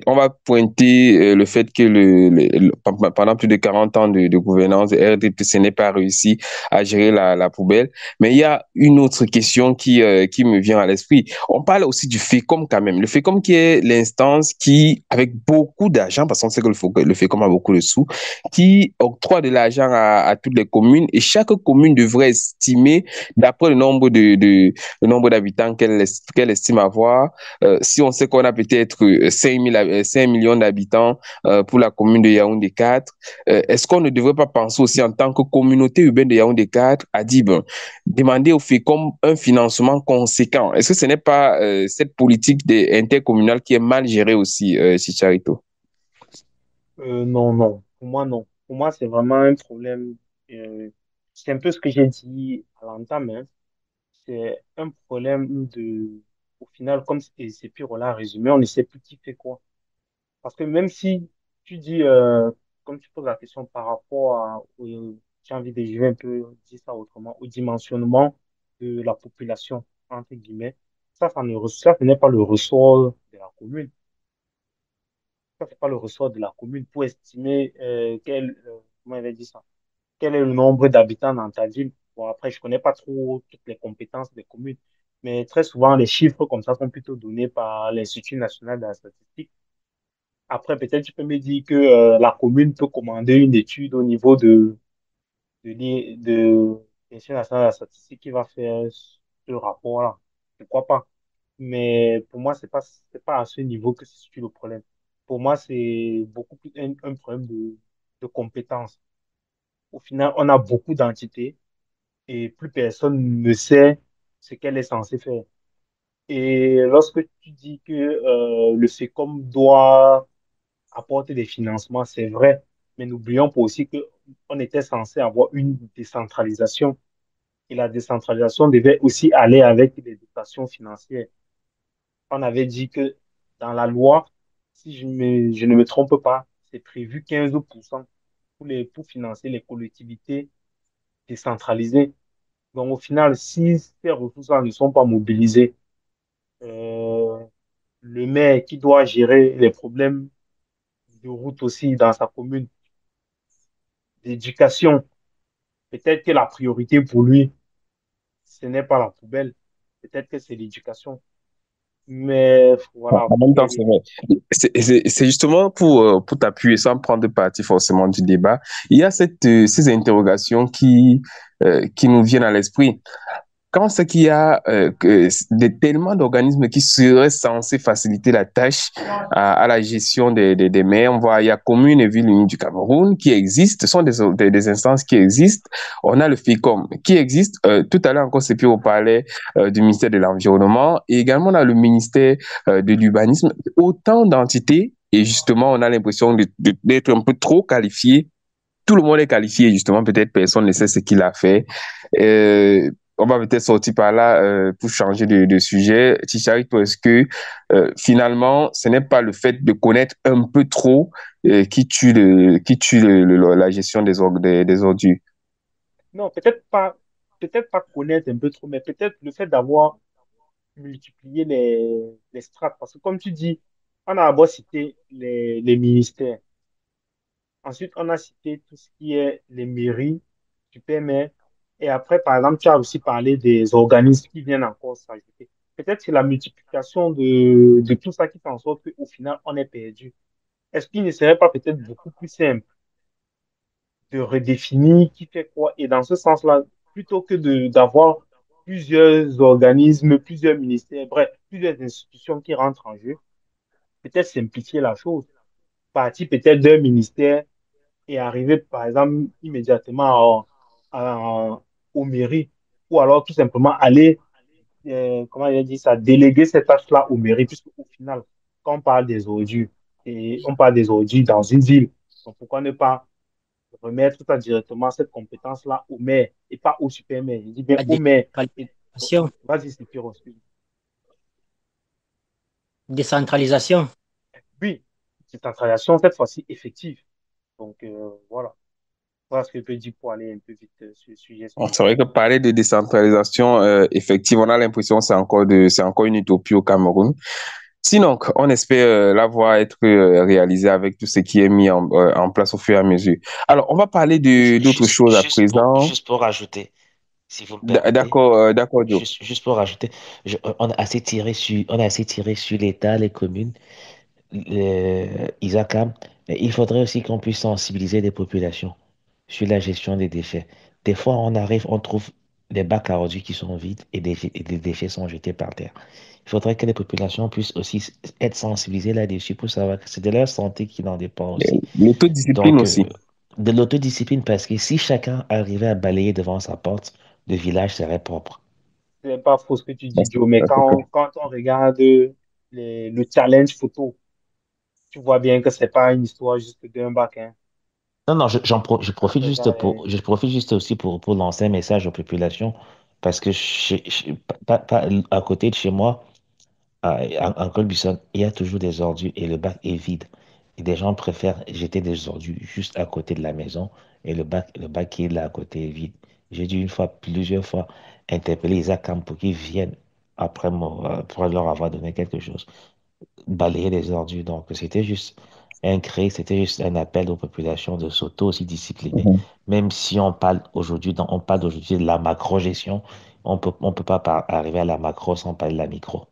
on va pointer le fait que pendant plus de 40 ans de gouvernance, RDPC n'est pas réussi à gérer la poubelle, mais il y a une autre question qui me vient à l'esprit. On parle aussi du FECOM quand même. Le FECOM qui est l'instance qui, avec beaucoup d'argent, parce qu'on sait que le FECOM a beaucoup de sous, qui octroie de l'argent à toutes les communes et chaque commune devrait estimer, d'après le nombre d'habitants qu'elle estime avoir, si on sait qu'on a peut-être 5 millions d'habitants pour la commune de Yaoundé 4, est-ce qu'on ne devrait pas penser aussi en tant que communauté urbaine de Yaoundé 4 à dire, demander au FECOM un financement conséquent? Est-ce que ce n'est pas cette politique intercommunale qui est mal gérée aussi, Chicharito? Non, non. Pour moi, non. Pour moi, c'est vraiment un problème. euh, c'est un peu ce que j'ai dit à l'entame, hein. C'est un problème au final, comme c'est pire, là, résumé, on ne sait plus qui fait quoi. Parce que même si tu dis, comme tu poses la question par rapport j'ai envie de jouer un peu, dire ça autrement, au dimensionnement de la population, entre guillemets, ça, ce n'est pas le ressort de la commune. Ça, c'est pas le ressort de la commune pour estimer comment elle a dit ça, quel est le nombre d'habitants dans ta ville. Bon, après, je connais pas trop toutes les compétences des communes, mais très souvent, les chiffres comme ça sont plutôt donnés par l'Institut national de la statistique. Après, peut-être tu peux me dire que la commune peut commander une étude au niveau de l'Institut national de la statistique qui va faire ce rapport-là. Pourquoi pas? Mais pour moi, c'est pas à ce niveau que se situe le problème. Pour moi, c'est beaucoup plus un problème de compétences. Au final, on a beaucoup d'entités et plus personne ne sait ce qu'elle est censée faire. Et lorsque tu dis que le FECOM doit apporter des financements, c'est vrai, mais n'oublions pas aussi que on était censé avoir une décentralisation et la décentralisation devait aussi aller avec des dotations financières. On avait dit que dans la loi, si je ne me trompe pas, c'est prévu 15% pour financer les collectivités décentralisées. Donc, au final, si ces ressources-là ne sont pas mobilisées, euh, le maire qui doit gérer les problèmes de route aussi dans sa commune, d'éducation, peut-être que la priorité pour lui, ce n'est pas la poubelle, peut-être que c'est l'éducation. Mais voilà, En même temps, c'est vrai. C'est justement pour t'appuyer sans prendre parti forcément du débat. Il y a ces interrogations qui nous viennent à l'esprit. Quand c'est qu'il y a tellement d'organismes qui seraient censés faciliter la tâche à la gestion des mers, on voit, il y a Communes et Villes Unies du Cameroun qui existent, ce sont des instances qui existent. On a le FICOM qui existe. Tout à l'heure encore, c'est puis on parlait du ministère de l'Environnement et également on a le ministère de l'Urbanisme. Autant d'entités et justement, on a l'impression d'être un peu trop qualifié. Tout le monde est qualifié, justement, peut-être personne ne sait ce qu'il a fait. on va peut-être sortir par là pour changer de sujet. Chicharito, est-ce que finalement, ce n'est pas le fait de connaître un peu trop qui tue la gestion des ordures? Non, peut-être pas connaître un peu trop, mais peut-être le fait d'avoir multiplié les strates. Parce que comme tu dis, on a d'abord cité les ministères. Ensuite, on a cité tout ce qui est les mairies, supermaires. Et après, par exemple, tu as aussi parlé des organismes qui viennent encore s'ajouter. Peut-être c'est la multiplication de tout ça qui fait en sorte qu'au final, on est perdu. Est-ce qu'il ne serait pas peut-être beaucoup plus simple de redéfinir qui fait quoi? Et dans ce sens-là, plutôt que d'avoir plusieurs organismes, plusieurs ministères, bref, plusieurs institutions qui rentrent en jeu, peut-être simplifier la chose. Partir peut-être d'un ministère et arriver, par exemple, immédiatement aux mairies, ou alors tout simplement aller, comment il a dit ça, déléguer cette tâche-là aux mairies, puisque au final, quand on parle des ordures, et on parle des ordures dans une ville, donc pourquoi ne pas remettre ça directement, cette compétence-là au maire et pas au super maire. Je dis bien La au maire. Et, décentralisation. vas-y, c'est pire, excuse. Décentralisation. Oui, décentralisation, cette fois-ci effective. Donc, voilà. Voilà ce que je peux dire pour aller un peu vite sur le sujet. Bon, c'est vrai que parler de décentralisation effective, on a l'impression que c'est encore une utopie au Cameroun. Sinon, on espère la voir être réalisée avec tout ce qui est mis en place au fur et à mesure. Alors, on va parler d'autres choses à présent. Juste pour rajouter, si vous le permettez, D'accord, d'accord, Joe. juste pour rajouter, on a assez tiré sur l'État, les communes, Isaac, mais il faudrait aussi qu'on puisse sensibiliser les populations sur la gestion des déchets. Des fois, on trouve des bacs à ordures qui sont vides et des déchets sont jetés par terre. Il faudrait que les populations puissent aussi être sensibilisées là-dessus pour savoir que c'est de leur santé qui en dépend aussi. L'autodiscipline Donc, aussi. de l'autodiscipline, parce que si chacun arrivait à balayer devant sa porte, le village serait propre. C'est pas faux ce que tu dis, Joe, mais Ça, c'est clair. quand on regarde le challenge photo, tu vois bien que c'est pas une histoire juste d'un bac, hein. Non, non, je profite juste Regarde, je profite juste aussi pour lancer un message aux populations, parce que à côté de chez moi, en Colbuisson, il y a toujours des ordures et le bac est vide. Et des gens préfèrent jeter des ordures juste à côté de la maison et le bac qui est là à côté est vide. J'ai dû plusieurs fois, interpeller Isaac Camp pour qu'ils viennent pour leur avoir donné quelque chose, balayer les ordures. Donc, c'était juste un appel aux populations de s'auto aussi discipliner. Mhm. Même si on parle d'aujourd'hui de la macro-gestion, on peut pas arriver à la macro sans parler de la micro.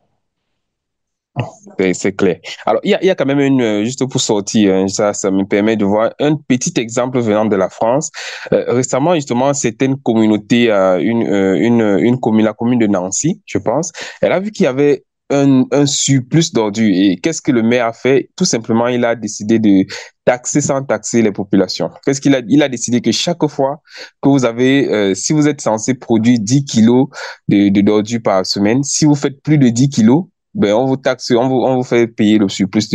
C'est clair. Alors, il y a quand même juste pour sortir, hein, ça me permet de voir un petit exemple venant de la France. Récemment, justement, c'était une communauté, la commune de Nancy, je pense. Elle a vu qu'il y avait un surplus d'ordures. Et qu'est-ce que le maire a fait? Tout simplement, il a décidé de taxer sans taxer les populations. Qu'est-ce qu'il a? Il a décidé que chaque fois que vous avez, si vous êtes censé produire 10 kilos d'ordures par semaine, si vous faites plus de 10 kilos, ben on vous taxe, on vous fait payer le surplus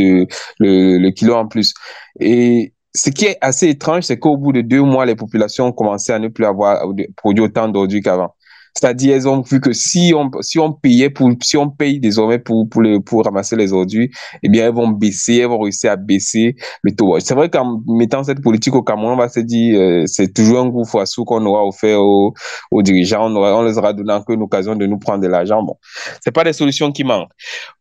le kilo en plus. Et ce qui est assez étrange, c'est qu'au bout de 2 mois, les populations ont commencé à ne plus avoir produit autant d'ordures qu'avant. C'est-à-dire, elles ont vu que si on paye désormais pour ramasser les ordures, eh bien, elles vont réussir à baisser le taux. C'est vrai qu'en mettant cette politique au Cameroun, on va se dire, c'est toujours un gouffre à sous qu'on aura offert aux dirigeants. On les aura donné encore une occasion de nous prendre de l'argent. Bon, c'est pas des solutions qui manquent.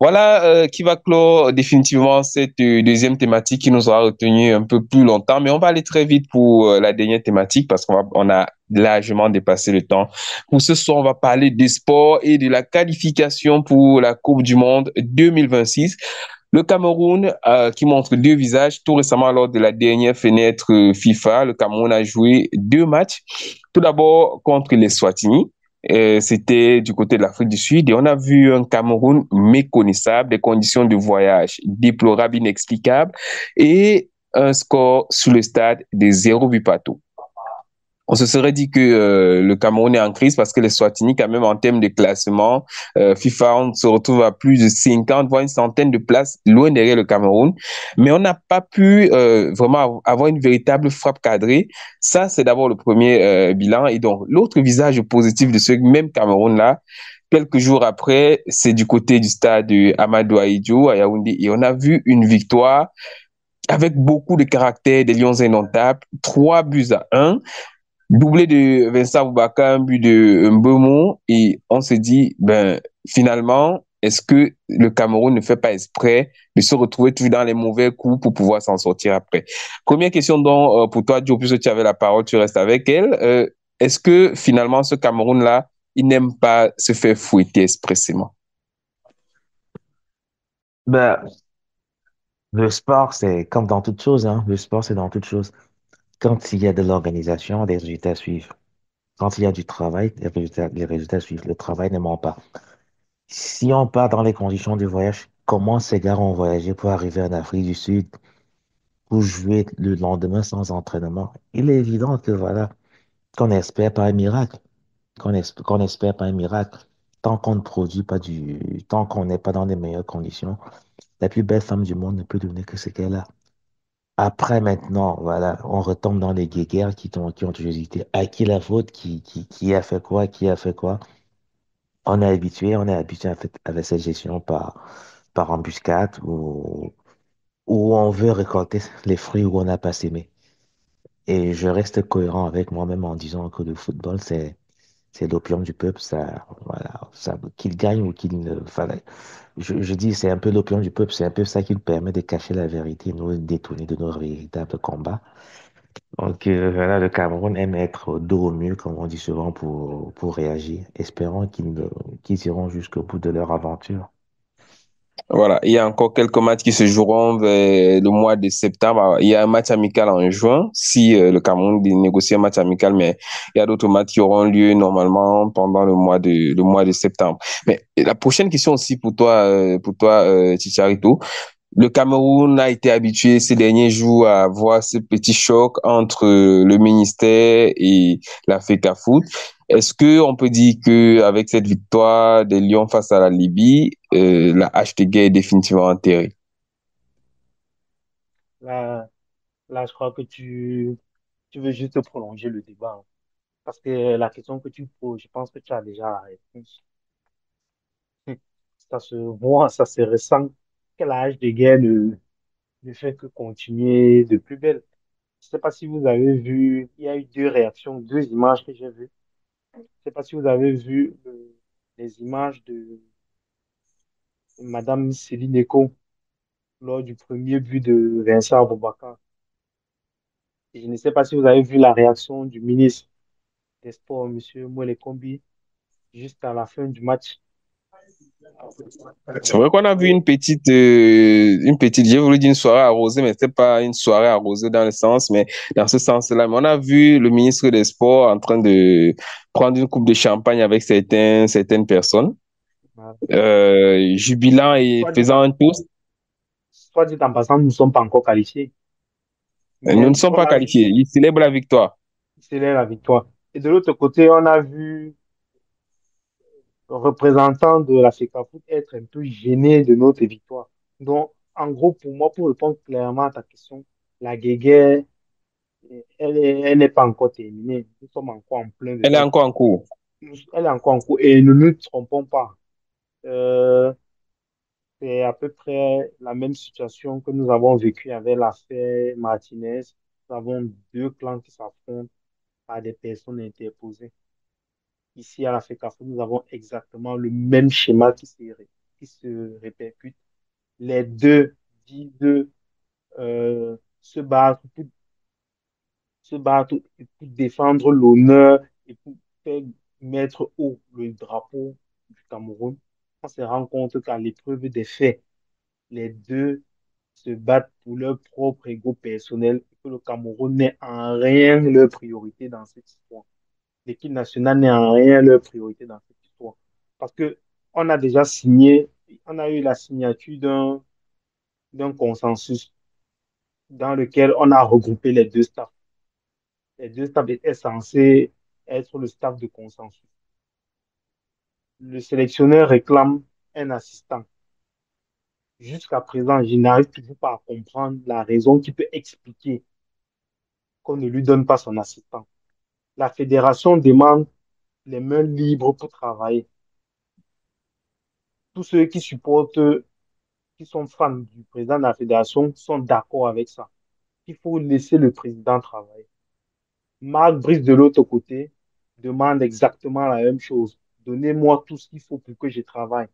Voilà qui va clore définitivement cette deuxième thématique qui nous aura retenu un peu plus longtemps, mais on va aller très vite pour la dernière thématique parce on a largement dépassé le temps. Pour ce soir, on va parler des sports et de la qualification pour la Coupe du Monde 2026. Le Cameroun, qui montre deux visages, tout récemment lors de la dernière fenêtre FIFA, le Cameroun a joué 2 matchs. Tout d'abord contre les Swatini. C'était du côté de l'Afrique du Sud et on a vu un Cameroun méconnaissable, des conditions de voyage déplorables, inexplicables et un score sur le stade de 0 but partout. On se serait dit que le Cameroun est en crise parce que les Swatini, quand même, en termes de classement, FIFA, on se retrouve à plus de 50, voire une centaine de places loin derrière le Cameroun. Mais on n'a pas pu vraiment avoir une véritable frappe cadrée. Ça, c'est d'abord le premier bilan. Et donc, l'autre visage positif de ce même Cameroun-là, quelques jours après, c'est du côté du stade Amadou Ahidjo à Yaoundé. Et on a vu une victoire avec beaucoup de caractère des Lions indomptables, 3 buts à 1. Doublé de Vincent Aboubakar, un but de Mbeumo, et on se dit, ben, finalement, est-ce que le Cameroun ne fait pas exprès de se retrouver toujours dans les mauvais coups pour pouvoir s'en sortir après? Première question donc pour toi, Joe, puisque tu avais la parole, tu restes avec elle. Est-ce que finalement, ce Cameroun-là, il n'aime pas se faire fouetter expressément? Ben, le sport, c'est comme dans toute chose, hein. Le sport, c'est dans toute chose. Quand il y a de l'organisation, les résultats suivent. Quand il y a du travail, les résultats suivent. Le travail ne ment pas. Si on part dans les conditions du voyage, comment ces gars ont voyagé pour arriver en Afrique du Sud, pour jouer le lendemain sans entraînement? Il est évident que voilà, qu'on n'espère pas un miracle, qu'on espère pas un miracle. Tant qu'on ne produit pas tant qu'on n'est pas dans les meilleures conditions, la plus belle femme du monde ne peut donner que ce qu'elle a. Après, maintenant, voilà, on retombe dans les guéguerres qui ont toujours hésité. À qui la faute? Qui a fait quoi? Qui a fait quoi? On est habitué avec cette gestion par embuscade où on veut récolter les fruits où on n'a pas sémé. Et je reste cohérent avec moi-même en disant que le football, c'est l'opium du peuple. Ça, voilà, ça, qu'il gagne ou qu'il ne. Voilà, je dis, c'est un peu l'opium du peuple. C'est un peu ça qui nous permet de cacher la vérité, nous détourner de nos véritables combats. Donc, voilà, le Cameroun aime être dos au mur, comme on dit souvent, pour réagir. Espérons qu'ils iront jusqu'au bout de leur aventure. Voilà, il y a encore quelques matchs qui se joueront vers le mois de septembre. Il y a un match amical en juin, si le Cameroun négocie un match amical, mais il y a d'autres matchs qui auront lieu normalement pendant le mois de septembre. Mais la prochaine question aussi pour toi, Chicharito. Le Cameroun a été habitué ces derniers jours à voir ce petit choc entre le ministère et la FECAFOOT. Est-ce que on peut dire que avec cette victoire des Lions face à la Libye, la hache de guerre est définitivement enterrée? Là, là, je crois que tu veux juste prolonger le débat, hein. Parce que la question que tu poses, je pense que tu as déjà la réponse. Ça se voit, ça se ressent que l'âge de guerre ne fait que continuer de plus belle. Je ne sais pas si vous avez vu, il y a eu deux réactions, deux images que j'ai vues. Je ne sais pas si vous avez vu les images de Madame Céline Eko lors du premier but de Vincent Aboubakar. Et je ne sais pas si vous avez vu la réaction du ministre des Sports, Monsieur Moele Kombi, juste à la fin du match. C'est vrai qu'on a vu j'ai voulu dire une soirée arrosée, mais c'était pas une soirée arrosée dans le sens, mais dans ce sens-là. Mais on a vu le ministre des Sports en train de prendre une coupe de champagne avec certaines personnes, Voilà. jubilant et Soit dit faisant en, un toast. soit dit en passant, nous ne sommes pas encore qualifiés. Nous Mais ne sommes on pas a vu, qualifiés. Ils célèbrent la victoire. c'est la victoire. Et de l'autre côté, on a vu représentant de la FECAFOOT être un peu gêné de notre victoire. Donc, en gros, pour moi, pour répondre clairement à ta question, la guéguerre, elle n'est pas encore terminée. Nous sommes encore en plein Elle est dedans. encore en cours. Elle est encore en cours et ne nous trompons pas. Euh, c'est à peu près la même situation que nous avons vécue avec l'affaire Martinez. Nous avons deux clans qui s'affrontent par des personnes interposées. Ici, à la FECAFOOT, nous avons exactement le même schéma qui se répercute. Les deux disent se battre se battre pour défendre l'honneur et pour faire mettre haut le drapeau du Cameroun. On se rend compte qu'à l'épreuve des faits, les deux se battent pour leur propre ego personnel et que le Cameroun n'est en rien leur priorité dans cette histoire. L'équipe nationale n'est en rien leur priorité dans cette histoire. Parce que on a déjà signé, on a eu la signature d'un consensus dans lequel on a regroupé les deux staffs. Les deux staffs étaient censés être le staff de consensus. Le sélectionneur réclame un assistant. Jusqu'à présent, je n'arrive toujours pas à comprendre la raison qui peut expliquer qu'on ne lui donne pas son assistant. La fédération demande les mains libres pour travailler. Tous ceux qui supportent, qui sont fans du président de la fédération sont d'accord avec ça. Il faut laisser le président travailler. Marc Brice, de l'autre côté, demande exactement la même chose. Donnez-moi tout ce qu'il faut pour que je travaille.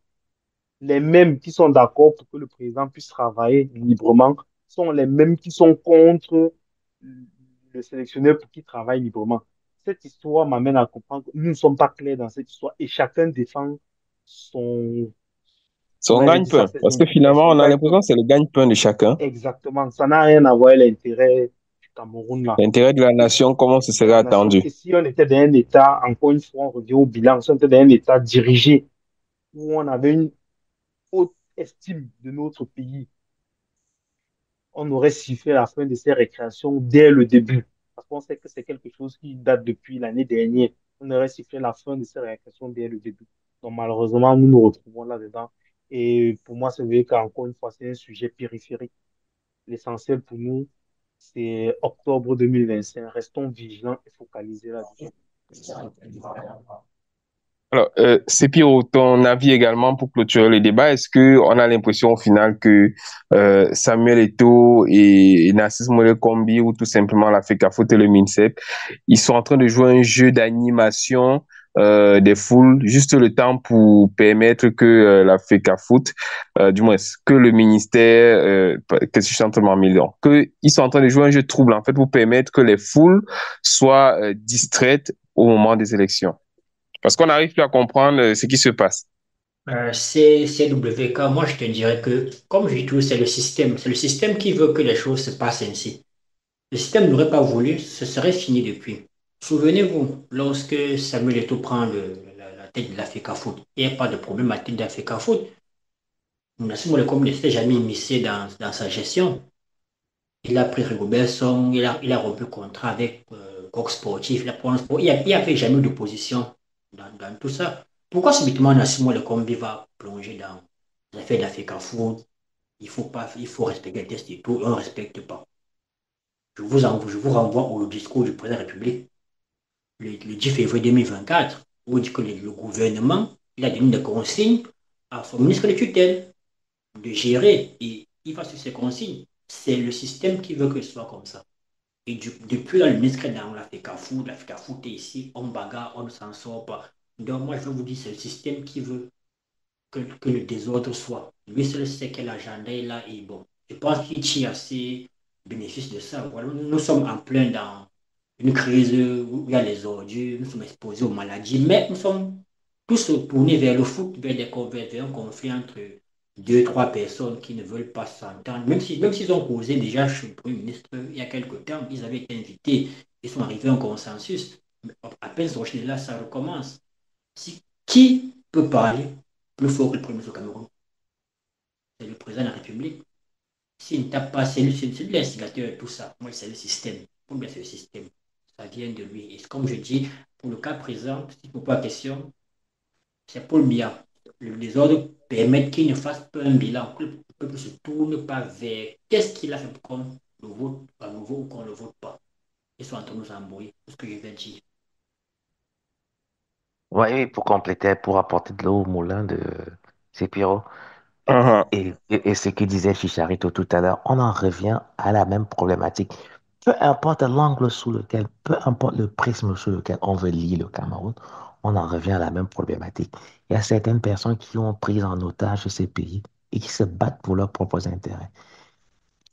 Les mêmes qui sont d'accord pour que le président puisse travailler librement sont les mêmes qui sont contre le sélectionneur pour qu'il travaille librement. Cette histoire m'amène à comprendre que nous ne sommes pas clairs dans cette histoire et chacun défend son, C'est on un avait dit ça, gagne-pain. ses Parce que intérêts, finalement, son on a gagne-pain. l'impression que c'est le gagne-pain de chacun. Exactement. Ça n'a rien à voir avec l'intérêt du Cameroun là. L'intérêt de la Et nation, comment ce de serait la nation. attendu. Et si on était dans un État, encore une fois, on revient au bilan, si on était dans un État dirigé où on avait une haute estime de notre pays, on aurait sifflé la fin de ces récréations dès le début. Parce qu'on sait que c'est quelque chose qui date depuis l'année dernière. On aurait sifflé la fin de ces récréations dès le début. Donc malheureusement, nous nous retrouvons là-dedans. Et pour moi, c'est vrai qu'encore une fois, c'est un sujet périphérique. L'essentiel pour nous, c'est octobre 2025. Restons vigilants et focalisés là-dessus. Alors, c'est Pierrot, ton avis également pour clôturer le débat. Est-ce que on a l'impression au final que Samuel Eto'o et Narcisse Mollet Kombi ou tout simplement la FECAFOOT et le MINSEP, ils sont en train de jouer un jeu d'animation des foules, juste le temps pour permettre que la FECAFOOT, du moins que le ministère, que je suis en train de m'emmêler, que ils sont en train de jouer un jeu trouble en fait pour permettre que les foules soient distraites au moment des élections. Parce qu'on n'arrive plus à comprendre ce qui se passe. CWK, moi je te dirais que, comme je dis toujours, c'est le système qui veut que les choses se passent ainsi. Le système n'aurait pas voulu, ce serait fini depuis. Souvenez-vous, lorsque Samuel Eto'o prend la tête de l'Africa Foot, il n'y a pas de problème à la tête d'Africa Foot. Nassimo Lekom ne s'était jamais immiscé dans sa gestion. Il a pris Rigobert Song, il a rompu le contrat avec Coq Sportif, il a pris un sport. Il n'y avait jamais d'opposition dans tout ça. Pourquoi subitement Nassimo Lekombi va plonger dans les affaires d'Africa Foot? Il faut respecter les tests et tout, et on ne respecte pas. Je vous renvoie au discours du président de la République le 10 février 2024, où il dit que le gouvernement il a donné des consignes à son ministre de tutelle de gérer et il va sur ces consignes. C'est le système qui veut que ce soit comme ça. Et depuis là, le ministre est dans l'Africa Foot est ici, on bagarre, on ne s'en sort pas. Donc moi, je vous dis, c'est le système qui veut que le désordre soit. Lui seul sait quel agenda il a et bon, je pense qu'il tire assez bénéfice de ça. Voilà, nous sommes en plein dans une crise où il y a les ordures, nous sommes exposés aux maladies, mais nous sommes tous tournés vers le foot, vers un conflit entre deux, trois personnes qui ne veulent pas s'entendre. Même s'ils ont causé déjà chez le Premier ministre il y a quelque temps, ils avaient été invités, ils sont arrivés à un consensus. Mais à peine sortis de là, ça recommence. Qui peut parler plus fort que le Premier ministre au Cameroun? C'est le président de la République. S'il ne tape pas, c'est lui l'instigateur de tout ça. Moi, c'est le système. Pour moi, c'est le système. Ça vient de lui. Et comme je dis, pour le cas présent, si tu ne poses pas la question, c'est Paul Biya. Le désordre permet qu'il ne fasse pas un bilan, que le peuple ne se tourne pas vers qu'est-ce qu'il a fait pour qu'on le vote à nouveau ou qu'on ne le vote pas. Ils sont en train de nous embrouiller. C'est ce que je vais dire. Oui, oui, pour compléter, pour apporter de l'eau au moulin de Sepiro. Uh-huh. Et ce que disait Chicharito tout à l'heure, on en revient à la même problématique. Peu importe l'angle sous lequel, peu importe le prisme sous lequel on veut lire le Cameroun, on en revient à la même problématique. Il y a certaines personnes qui ont pris en otage ces pays et qui se battent pour leurs propres intérêts.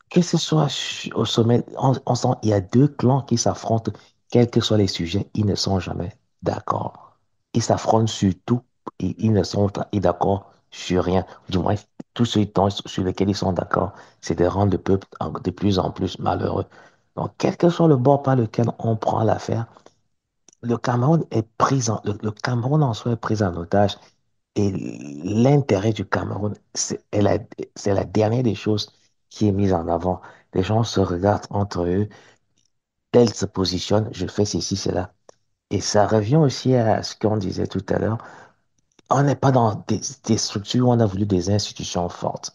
Que ce soit au sommet, on sent il y a deux clans qui s'affrontent, quels que soient les sujets, ils ne sont jamais d'accord. Ils s'affrontent sur tout et ils ne sont pas d'accord sur rien. Du moins, tout ce temps sur lequel ils sont d'accord, c'est de rendre le peuple de plus en plus malheureux. Donc, quel que soit le bord par lequel on prend l'affaire, le Cameroun est le Cameroun en soi est pris en otage. Et l'intérêt du Cameroun, c'est la dernière des choses qui est mise en avant. Les gens se regardent entre eux. tel se positionne, je fais ceci, cela. Et ça revient aussi à ce qu'on disait tout à l'heure. On n'est pas dans des structures où on a voulu des institutions fortes.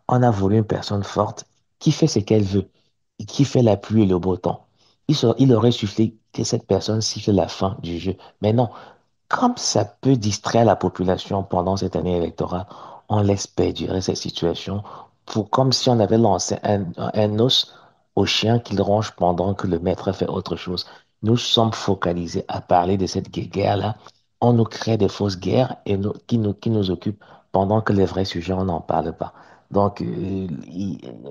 On a voulu une personne forte qui fait ce qu'elle veut, et qui fait la pluie et le beau temps. Il aurait suffi que cette personne siffle la fin du jeu. Mais non, comme ça peut distraire la population pendant cette année électorale, on laisse perdurer cette situation pour comme si on avait lancé un os au chien qu'il ronge pendant que le maître fait autre chose. Nous sommes focalisés à parler de cette guerre-là. On nous crée des fausses guerres qui nous occupent pendant que les vrais sujets, on n'en parle pas. Donc,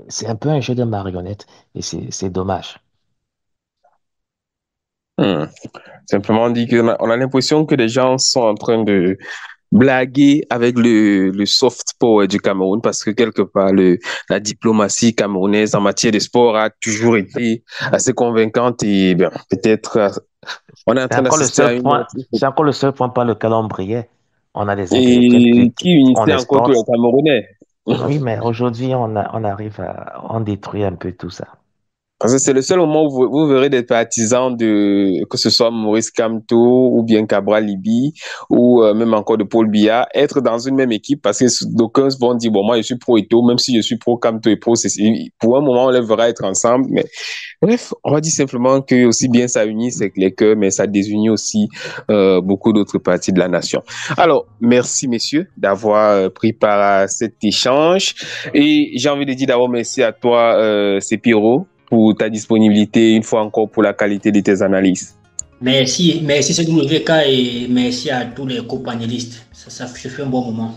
c'est un peu un jeu de marionnettes et c'est dommage. Hmm. Simplement, on dit on a l'impression que les gens sont en train de blaguer avec le soft power du Cameroun parce que quelque part, la diplomatie camerounaise en matière de sport a toujours été assez convaincante et bien, peut-être on est en C'est train encore le d'assister à seul une point, c'est encore le seul point par lequel on brillait. On a des intellectuels et qui on unissait encore tous exporte. les Camerounais. Oui, mais aujourd'hui, on arrive on détruit un peu tout ça. Parce que c'est le seul moment où vous verrez des partisans de, que ce soit Maurice Kamto ou bien Cabral Libi ou même encore de Paul Biya être dans une même équipe parce que d'aucuns vont dire, bon, moi je suis pro Eto'o, même si je suis pro Kamto et pro CC. Pour un moment, on les verra être ensemble. Mais bref, on va dire simplement que aussi bien ça unit c'est les cœurs, mais ça désunit aussi beaucoup d'autres parties de la nation. Alors, merci messieurs d'avoir pris part à cet échange. Et j'ai envie de dire d'abord merci à toi, Sepiro, pour ta disponibilité, une fois encore pour la qualité de tes analyses. Merci CWK et merci à tous les co-panélistes. Ça fait un bon moment.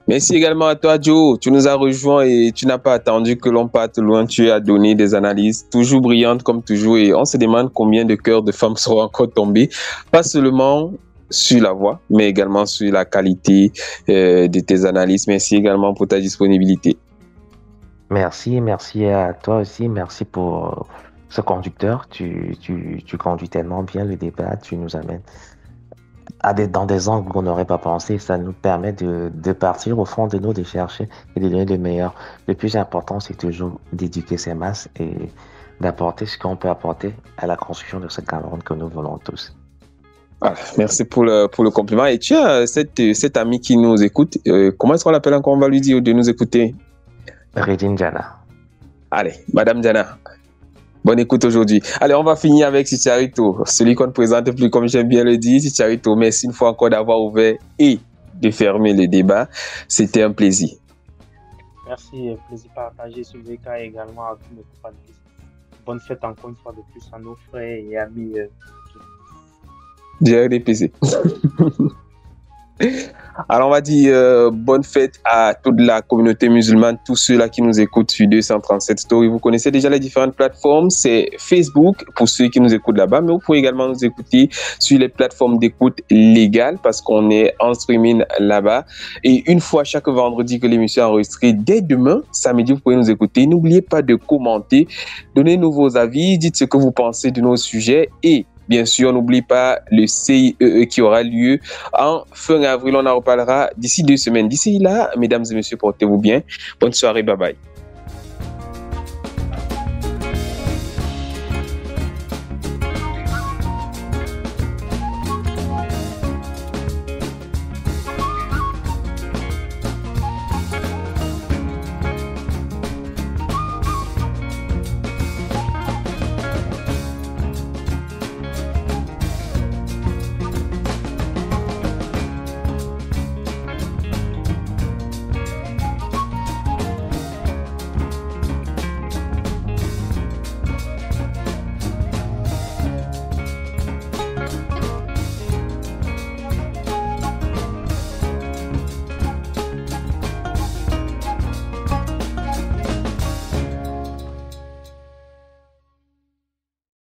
Merci également à toi, Joe. Tu nous as rejoints et tu n'as pas attendu que l'on parte loin. Tu as donné des analyses toujours brillantes comme toujours et on se demande combien de cœurs de femmes seront encore tombés. Pas seulement sur la voix, mais également sur la qualité de tes analyses. Merci également pour ta disponibilité. Merci à toi aussi. Merci pour ce conducteur. Tu conduis tellement bien le débat. Tu nous amènes dans des angles qu'on n'aurait pas pensé. Ça nous permet de partir au fond de nous, de chercher et de donner le meilleur. Le plus important, c'est toujours d'éduquer ces masses et d'apporter ce qu'on peut apporter à la construction de ce Cameroun que nous voulons tous. Voilà, merci pour le compliment. Et tu as cette amie qui nous écoute. Comment est-ce qu'on l'appelle encore? On va lui dire de nous écouter. Redine Jana. Allez, Madame Jana. Bonne écoute aujourd'hui. Allez, on va finir avec Chicharito, celui qu'on ne présente plus, comme j'aime bien le dire. Chicharito, merci une fois encore d'avoir ouvert et de fermer le débat. C'était un plaisir. Merci, plaisir partagé sur VK et également à tous mes compagnons. Bonne fête encore une fois de plus à nos frères et amis. J'ai RDPC. Alors, on va dire bonne fête à toute la communauté musulmane, tous ceux-là qui nous écoutent sur 237 Story. Vous connaissez déjà les différentes plateformes. C'est Facebook pour ceux qui nous écoutent là-bas, mais vous pouvez également nous écouter sur les plateformes d'écoute légales parce qu'on est en streaming là-bas. Et une fois chaque vendredi que l'émission est enregistrée, dès demain, samedi, vous pouvez nous écouter. N'oubliez pas de commenter, donnez-nous vos avis, dites ce que vous pensez de nos sujets et bien sûr, n'oublie pas le CIEE qui aura lieu en fin avril. On en reparlera d'ici 2 semaines. D'ici là, mesdames et messieurs, portez-vous bien. Bonne soirée, bye bye.